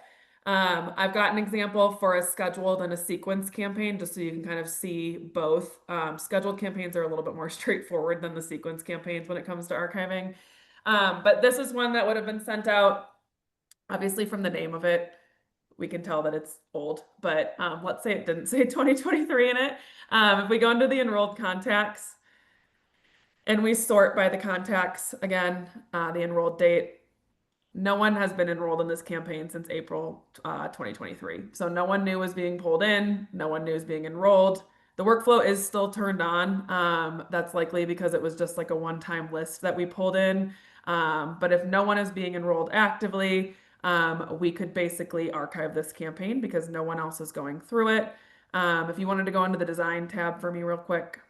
I've got an example for a scheduled and a sequence campaign, just so you can kind of see both. Scheduled campaigns are a little bit more straightforward than the sequence campaigns when it comes to archiving. But this is one that would have been sent out, obviously from the name of it, we can tell that it's old, but let's say it didn't say 2023 in it. If we go into the enrolled contacts and we sort by the contacts, again, the enrolled date, no one has been enrolled in this campaign since April 2023. So no one new is being pulled in, no one new is being enrolled. The workflow is still turned on. That's likely because it was just like a one-time list that we pulled in. But if no one is being enrolled actively, we could basically archive this campaign because no one else is going through it. If you wanted to go into the design tab for me real quick.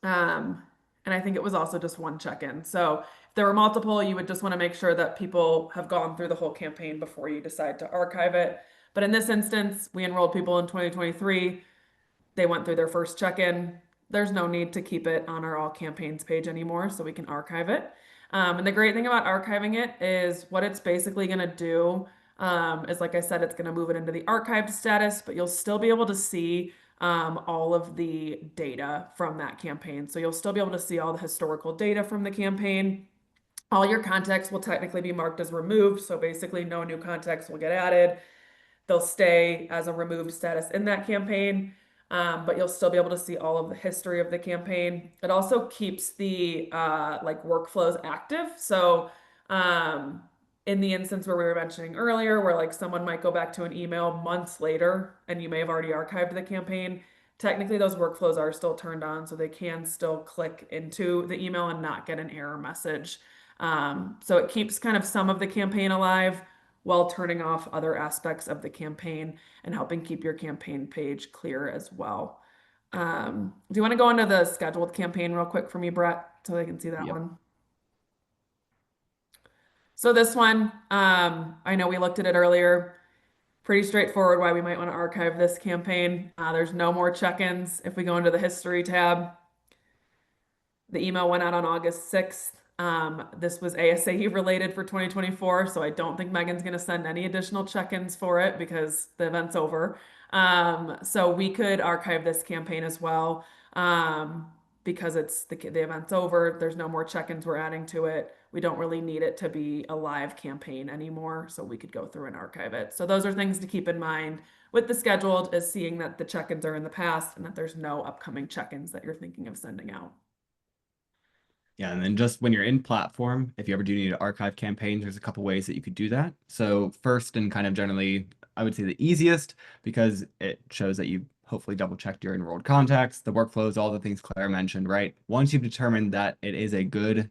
And I think it was also just one check-in. So if there were multiple, you would just want to make sure that people have gone through the whole campaign before you decide to archive it. But in this instance, we enrolled people in 2023. They went through their first check-in. There's no need to keep it on our all campaigns page anymore, so we can archive it. And the great thing about archiving it is what it's basically going to do is, like I said, it's going to move it into the archived status, but you'll still be able to see all of the data from that campaign. So you'll still be able to see all the historical data from the campaign. All your contacts will technically be marked as removed. So basically no new contacts will get added. They'll stay as a removed status in that campaign, but you'll still be able to see all of the history of the campaign. It also keeps the like workflows active. So in the instance where we were mentioning earlier, where like someone might go back to an email months later and you may have already archived the campaign, technically those workflows are still turned on, so they can still click into the email and not get an error message. So it keeps kind of some of the campaign alive while turning off other aspects of the campaign and helping keep your campaign page clear as well. Do you want to go into the scheduled campaign real quick for me, Brett, so they can see that one? So this one, I know we looked at it earlier. Pretty straightforward why we might want to archive this campaign. There's no more check-ins. If we go into the history tab, the email went out on August 6th. This was ASAE related for 2024, so I don't think Megan's going to send any additional check-ins for it because the event's over. So we could archive this campaign as well because the event's over. There's no more check-ins we're adding to it. we don't really need it to be a live campaign anymore, so we could go through and archive it. So those are things to keep in mind with the scheduled, is seeing that the check-ins are in the past and that there's no upcoming check-ins that you're thinking of sending out. Yeah, and then just when you're in platform, if you ever do need to archive campaigns, there's a couple ways that you could do that. So first, and kind of generally, I would say the easiest, because it shows that you hopefully double checked your enrolled contacts, the workflows, all the things Claire mentioned, right? Once you've determined that it is a good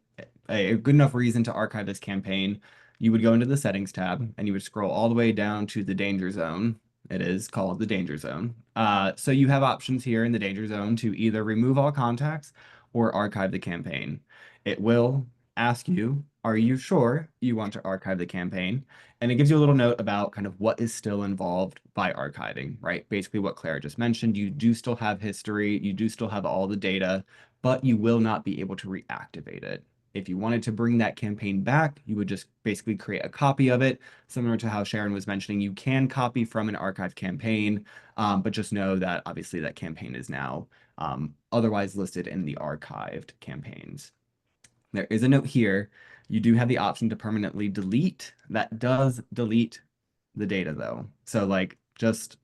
enough reason to archive this campaign, you would go into the settings tab and you would scroll all the way down to the danger zone. It is called the danger zone. So you have options here in the danger zone to either remove all contacts or archive the campaign. It will ask you, are you sure you want to archive the campaign? And it gives you a little note about kind of what is still involved by archiving, right? Basically what Claire just mentioned, you do still have history, you do still have all the data, but you will not be able to reactivate it. If you wanted to bring that campaign back, you would just basically create a copy of it, similar to how Sharon was mentioning. You can copy from an archive campaign, but just know that obviously that campaign is now otherwise listed in the archived campaigns. There is a note here. You do have the option to permanently delete. That does delete the data though. So like just,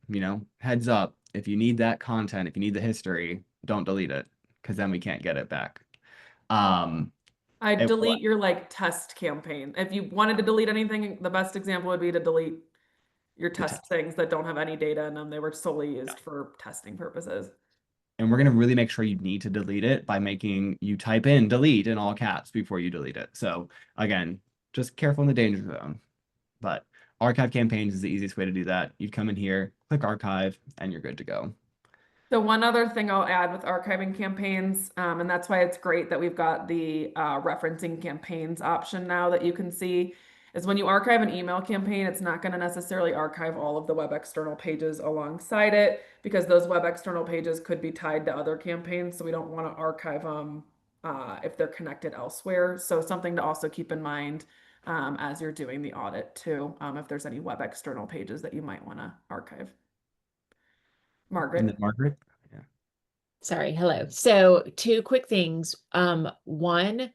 heads up, if you need that content, if you need the history, don't delete it because then we can't get it back. I'd delete your like test campaign. If you wanted to delete anything, the best example would be to delete your test things that don't have any data in them. They were solely used for testing purposes. And we're going to really make sure you need to delete it by making you type in delete in all caps before you delete it. So again, just careful in the danger zone. But archive campaigns is the easiest way to do that. You'd come in here, click archive, and you're good to go. So one other thing I'll add with archiving campaigns, and that's why it's great that we've got the referencing campaigns option now that you can see, is when you archive an email campaign, it's not going to necessarily archive all of the web external pages alongside it, because those web external pages could be tied to other campaigns. So we don't want to archive them if they're connected elsewhere. So something to also keep in mind as you're doing the audit too, if there's any web external pages that you might want to archive. Margaret. And then Margaret? Yeah. Sorry, hello. So two quick things. One,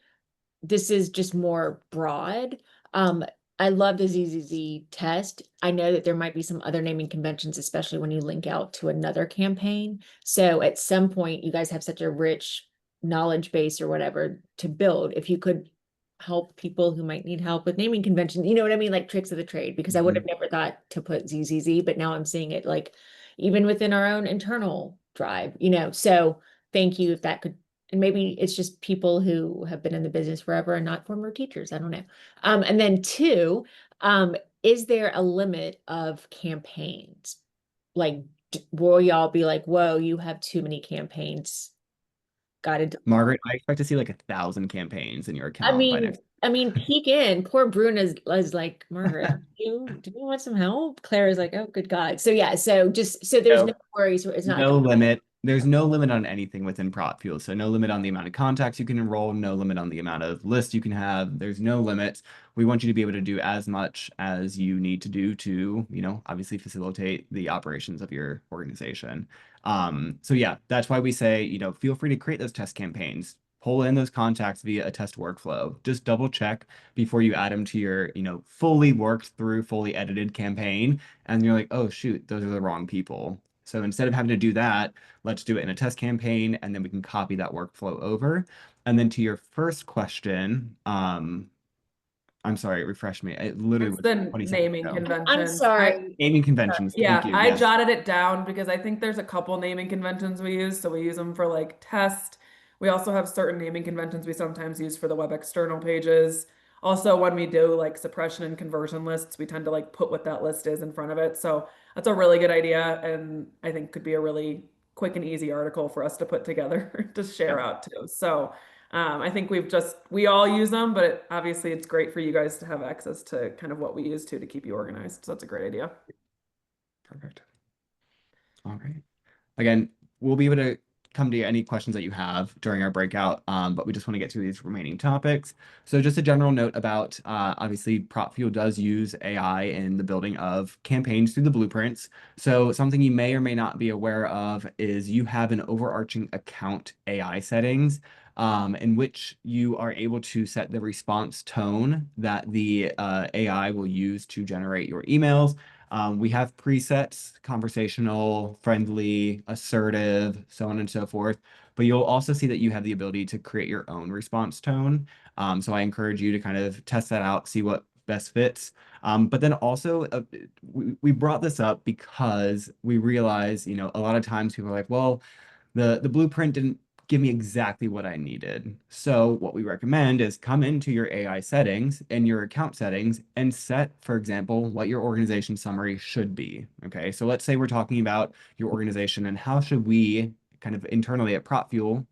this is just more broad. I love the ZZZ test. I know that there might be some other naming conventions, especially when you link out to another campaign. So at some point, you guys have such a rich knowledge base or whatever to build. If you could help people who might need help with naming conventions, you know what I mean? Like tricks of the trade, because I would have never thought to put ZZZ, but now I'm seeing it like even within our own internal drive, so thank you if that could, and maybe it's just people who have been in the business forever and not former teachers. I don't know. And then two, is there a limit of campaigns? Like, will y'all be like, whoa, you have too many campaigns? Got it. Margaret, I expect to see like 1,000 campaigns in your account by next. Peek in. Poor Bruna is like, Margaret, do you want some help? Claire is like, oh, good God. So yeah, so there's no worries. It's not no limit. There's no limit on anything within PropFuel. So no limit on the amount of contacts you can enroll, no limit on the amount of lists you can have. There's no limit. We want you to be able to do as much as you need to do to, obviously facilitate the operations of your organization. So yeah, that's why we say, feel free to create those test campaigns. Pull in those contacts via a test workflow. Just double check before you add them to your, fully worked through, fully edited campaign. And you're like, oh, shoot, those are the wrong people. So instead of having to do that, let's do it in a test campaign, and then we can copy that workflow over. And then to your first question, I'm sorry, refresh me. It literally It's was the 20 seconds naming ago. conventions. I'm sorry. Naming conventions. Yeah, Thank you. I Yes. jotted it down because I think there's a couple naming conventions we use. So we use them for like test. We also have certain naming conventions we sometimes use for the web external pages. Also, when we do like suppression and conversion lists, we tend to like put what that list is in front of it. So that's a really good idea, and I think could be a really quick and easy article for us to put together to share out too. So I think we all use them, but obviously it's great for you guys to have access to kind of what we use to keep you organized. So that's a great idea. Perfect. All right. Again, we'll be able to come to any questions that you have during our breakout, but we just want to get to these remaining topics. So just a general note about, obviously, PropFuel does use AI in the building of campaigns through the blueprints. So something you may or may not be aware of is you have an overarching account AI settings. in which you are able to set the response tone that the AI will use to generate your emails. We have presets, conversational, friendly, assertive, so on and so forth. But you'll also see that you have the ability to create your own response tone. So I encourage you to kind of test that out, see what best fits. But then also, we brought this up because we realize, a lot of times people are like, well, the blueprint didn't give me exactly what I needed. So what we recommend is come into your AI settings and your account settings and set, for example, what your organization summary should be. Okay, so let's say we're talking about your organization and how should we kind of internally at PropFuel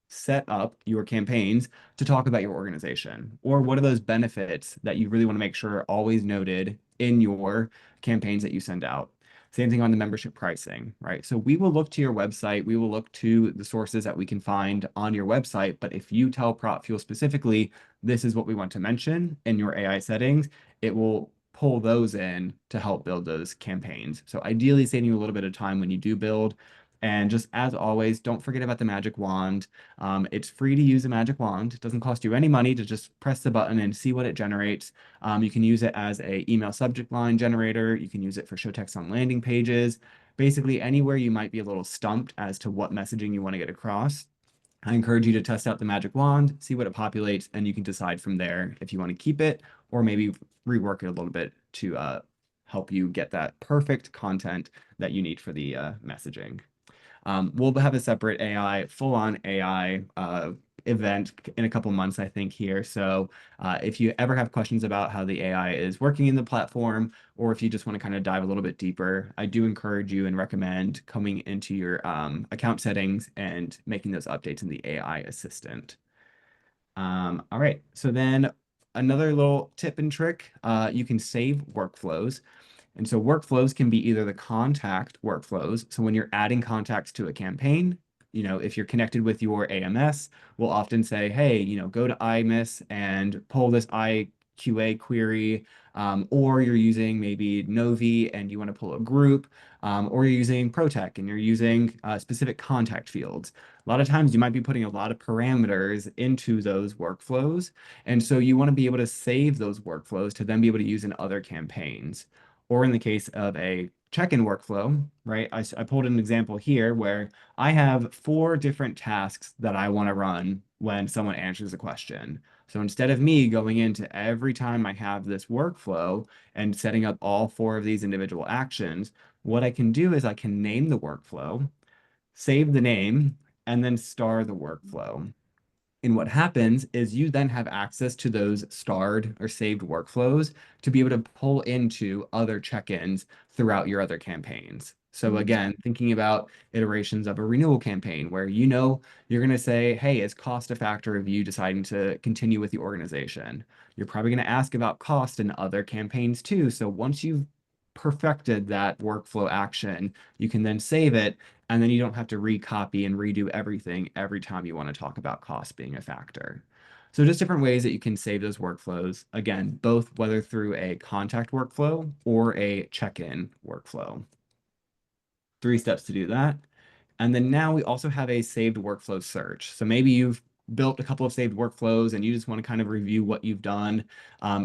set up your campaigns to talk about your organization? Or what are those benefits that you really want to make sure are always noted in your campaigns that you send out? Same thing on the membership pricing, right? So we will look to your website, we will look to the sources that we can find on your website. But if you tell PropFuel specifically, this is what we want to mention in your AI settings, it will pull those in to help build those campaigns. So ideally saving you a little bit of time when you do build. And just as always, don't forget about the magic wand. It's free to use a magic wand. It doesn't cost you any money to just press the button and see what it generates. You can use it as a email subject line generator. You can use it for show text on landing pages. Basically, anywhere you might be a little stumped as to what messaging you want to get across. I encourage you to test out the magic wand, see what it populates, and you can decide from there if you want to keep it or maybe rework it a little bit to help you get that perfect content that you need for the messaging. We'll have a separate AI, full-on AI event in a couple months, I think, here. So if you ever have questions about how the AI is working in the platform, or if you just want to kind of dive a little bit deeper, I do encourage you and recommend coming into your account settings and making those updates in the AI assistant. All right, so then another little tip and trick, you can save workflows. And so workflows can be either the contact workflows. So when you're adding contacts to a campaign, if you're connected with your AMS, we'll often say, hey, go to IMIS and pull this IQA query, or you're using maybe Novi and you want to pull a group, or you're using Protec and you're using specific contact fields. A lot of times you might be putting a lot of parameters into those workflows. And so you want to be able to save those workflows to then be able to use in other campaigns. Or in the case of a check-in workflow, right? I pulled an example here where I have 4 different tasks that I want to run when someone answers a question. So instead of me going into every time I have this workflow and setting up all 4 of these individual actions, what I can do is I can name the workflow, save the name, and then star the workflow. And what happens is you then have access to those starred or saved workflows to be able to pull into other check-ins throughout your other campaigns. So again, thinking about iterations of a renewal campaign where you're going to say, hey, is cost a factor of you deciding to continue with the organization? You're probably going to ask about cost in other campaigns too. So once you've perfected that workflow action, you can then save it and then you don't have to recopy and redo everything every time you want to talk about cost being a factor. So just different ways that you can save those workflows. Again, both whether through a contact workflow or a check-in workflow. 3 steps to do that. And then now we also have a saved workflow search. So maybe you've built a couple of saved workflows and you just want to kind of review what you've done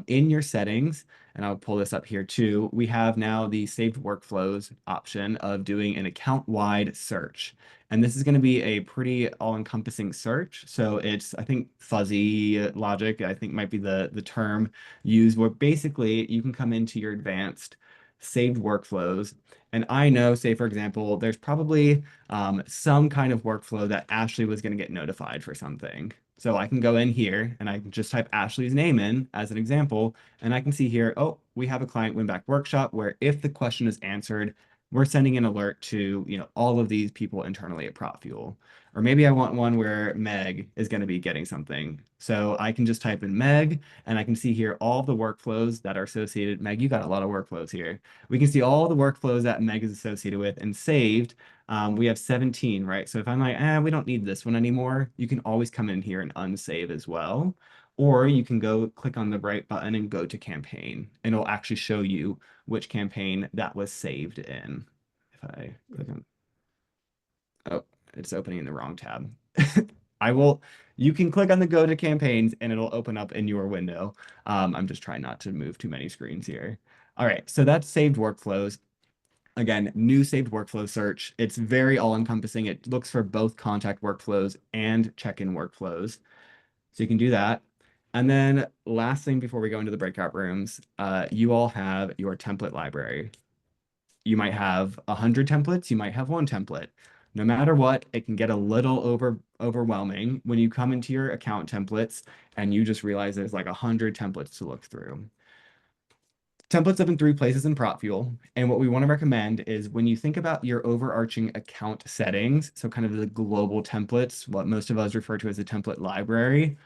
in your settings. And I'll pull this up here too. We have now the saved workflows option of doing an account-wide search. And this is going to be a pretty all-encompassing search. So it's, I think, fuzzy logic, I think might be the term used, where basically you can come into your advanced saved workflows. And I know, say, for example, there's probably some kind of workflow that Ashley was going to get notified for something. So I can go in here and I can just type Ashley's name in as an example, and I can see here, oh, we have a client win back workshop where if the question is answered, we're sending an alert to, all of these people internally at PropFuel. Or maybe I want one where Meg is going to be getting something. So I can just type in Meg and I can see here all the workflows that are associated. Meg, you got a lot of workflows here. We can see all the workflows that Meg is associated with and saved. We have 17, right? So if I'm like, we don't need this one anymore, you can always come in here and unsave as well. Or you can go click on the right button and go to campaign, and it'll actually show you which campaign that was saved in. If I click on, oh, it's opening in the wrong tab. You can click on the go to campaigns and it'll open up in your window. I'm just trying not to move too many screens here. All right, so that's saved workflows. Again, new saved workflow search. It's very all-encompassing. It looks for both contact workflows and check-in workflows. So you can do that. And then last thing before we go into the breakout rooms, you all have your template library. You might have 100 templates, you might have one template. No matter what, it can get a little overwhelming when you come into your account templates and you just realize there's like 100 templates to look through. Templates up in 3 places in PropFuel. And what we want to recommend is when you think about your overarching account settings, so kind of the global templates, what most of us refer to as a template library,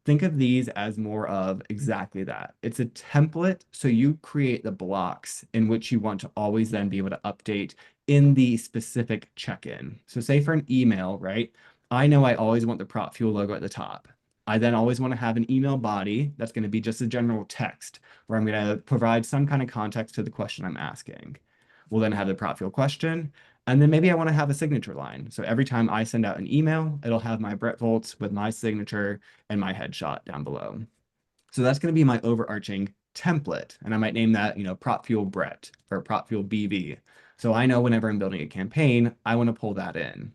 think of these as more of exactly that. It's a template, so you create the blocks in which you want to always then be able to update in the specific check-in. So say for an email, right? I know I always want the PropFuel logo at the top. I then always want to have an email body that's going to be just a general text where I'm going to provide some kind of context to the question I'm asking. We'll then have the PropFuel question, and then maybe I want to have a signature line. So every time I send out an email, it'll have my Brett Volts with my signature and my headshot down below. So that's going to be my overarching template. And I might name that, PropFuel Brett or PropFuel BV. So I know whenever I'm building a campaign, I want to pull that in.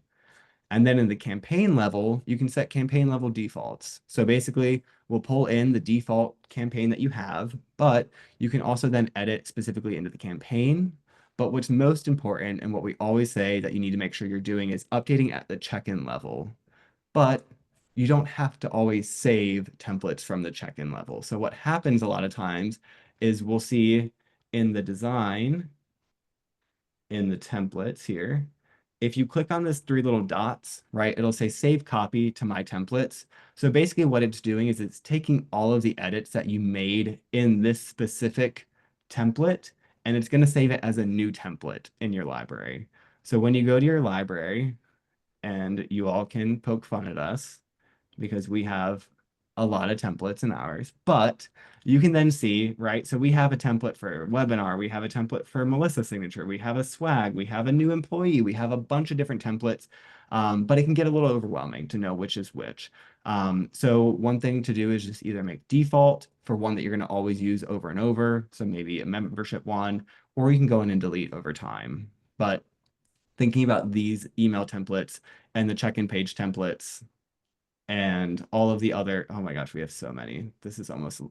And then in the campaign level, you can set campaign level defaults. So basically, we'll pull in the default campaign that you have, but you can also then edit specifically into the campaign. But what's most important and what we always say that you need to make sure you're doing is updating at the check-in level. But you don't have to always save templates from the check-in level. So what happens a lot of times is we'll see in the design, in the templates here, if you click on this 3 little dots, right, it'll say save copy to my templates. So basically what it's doing is it's taking all of the edits that you made in this specific template, and it's going to save it as a new template in your library. So when you go to your library, and you all can poke fun at us because we have a lot of templates in ours, but you can then see, right? So we have a template for webinar, we have a template for Melissa signature, we have a swag, we have a new employee, we have a bunch of different templates, but it can get a little overwhelming to know which is which. So one thing to do is just either make default for one that you're going to always use over and over. So maybe a membership one, or you can go in and delete over time. But thinking about these email templates and the check-in page templates and all of the other, oh my gosh, we have so many. This is almost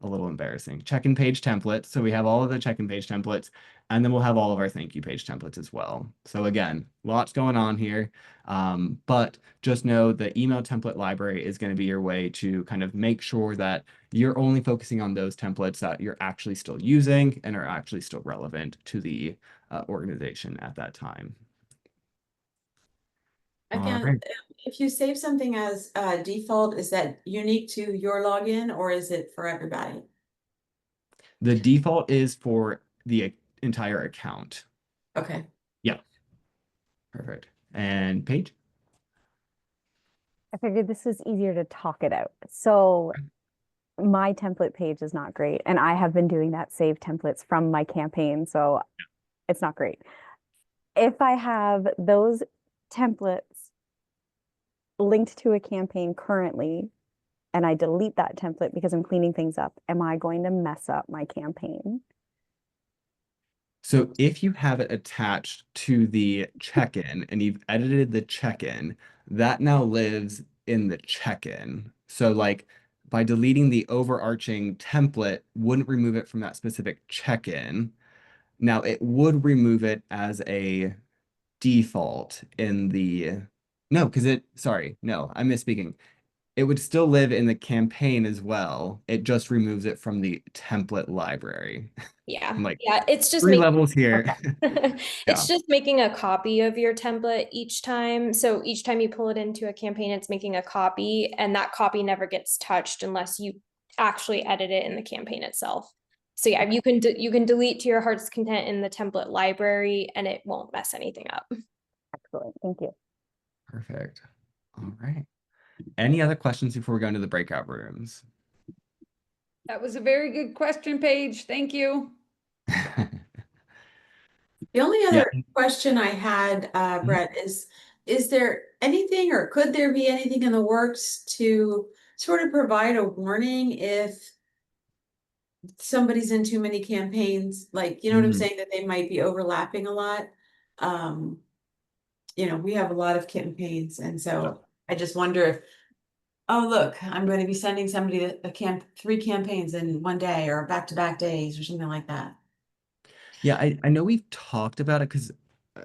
a little embarrassing. Check-in page templates. So we have all of the check-in page templates, and then we'll have all of our thank you page templates as well. So again, lots going on here. But just know the email template library is going to be your way to kind of make sure that you're only focusing on those templates that you're actually still using and are actually still relevant to the organization at that time. Again, Alright. if you save something as default, is that unique to your login or is it for everybody? The default is for the entire account. Okay. Yeah. Perfect. And Paige? I figured this was easier to talk it out. So my template page is not great. And I have been doing that save templates from my campaign. So it's not great. If I have those templates linked to a campaign currently, and I delete that template because I'm cleaning things up, am I going to mess up my campaign? So if you have it attached to the check-in and you've edited the check-in, that now lives in the check-in. So like by deleting the overarching template wouldn't remove it from that specific check-in. Now it would remove it as a default in the, no, because I'm misspeaking. It would still live in the campaign as well. It just removes it from the template library. Yeah. I'm like, Yeah, it's just 3 making levels here. it's Yeah. just making a copy of your template each time. So each time you pull it into a campaign, it's making a copy, and that copy never gets touched unless you actually edit it in the campaign itself. So yeah, you can delete to your heart's content in the template library and it won't mess anything up. Excellent. Thank you. Perfect. All right. Any other questions before we go into the breakout rooms? That was a very good question, Paige. Thank you. The only other question I had, Brett, is is there anything or could there be anything in the works to sort of provide a warning if somebody's in too many campaigns, like, you know what I'm saying, that they might be overlapping a lot? Um, we have a lot of campaigns, and so I just wonder if, oh, look, I'm going to be sending somebody a 3 campaigns in one day or back-to-back days or something like that. Yeah, I know we've talked about it because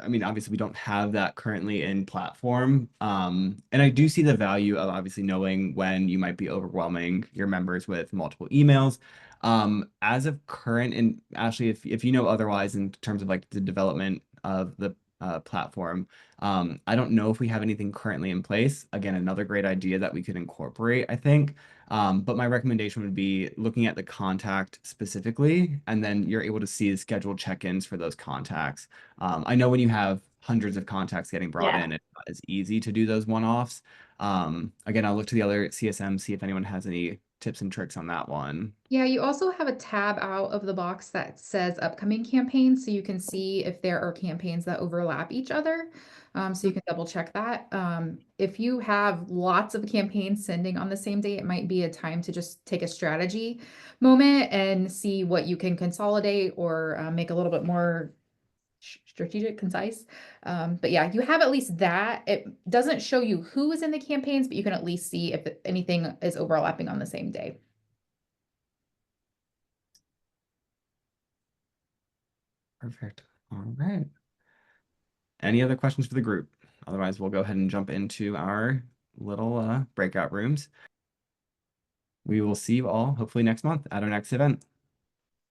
I mean, obviously we don't have that currently in platform. And I do see the value of obviously knowing when you might be overwhelming your members with multiple emails. As of current, and Ashley, if you know otherwise in terms of like the development of the platform, I don't know if we have anything currently in place. Again, another great idea that we could incorporate, I think. But my recommendation would be looking at the contact specifically, and then you're able to see the scheduled check-ins for those contacts. I know when you have hundreds of contacts getting brought Yeah. in, it's not as easy to do those one-offs. Again, I'll look to the other CSM, see if anyone has any tips and tricks on that one. Yeah, you also have a tab out of the box that says upcoming campaigns, so you can see if there are campaigns that overlap each other. So you can double check that. If you have lots of campaigns sending on the same day, it might be a time to just take a strategy moment and see what you can consolidate or make a little bit more strategic, concise. But yeah, you have at least that. It doesn't show you who is in the campaigns, but you can at least see if anything is overlapping on the same day. Perfect. All right. Any other questions for the group? Otherwise, we'll go ahead and jump into our little breakout rooms. We will see you all hopefully next month at our next event.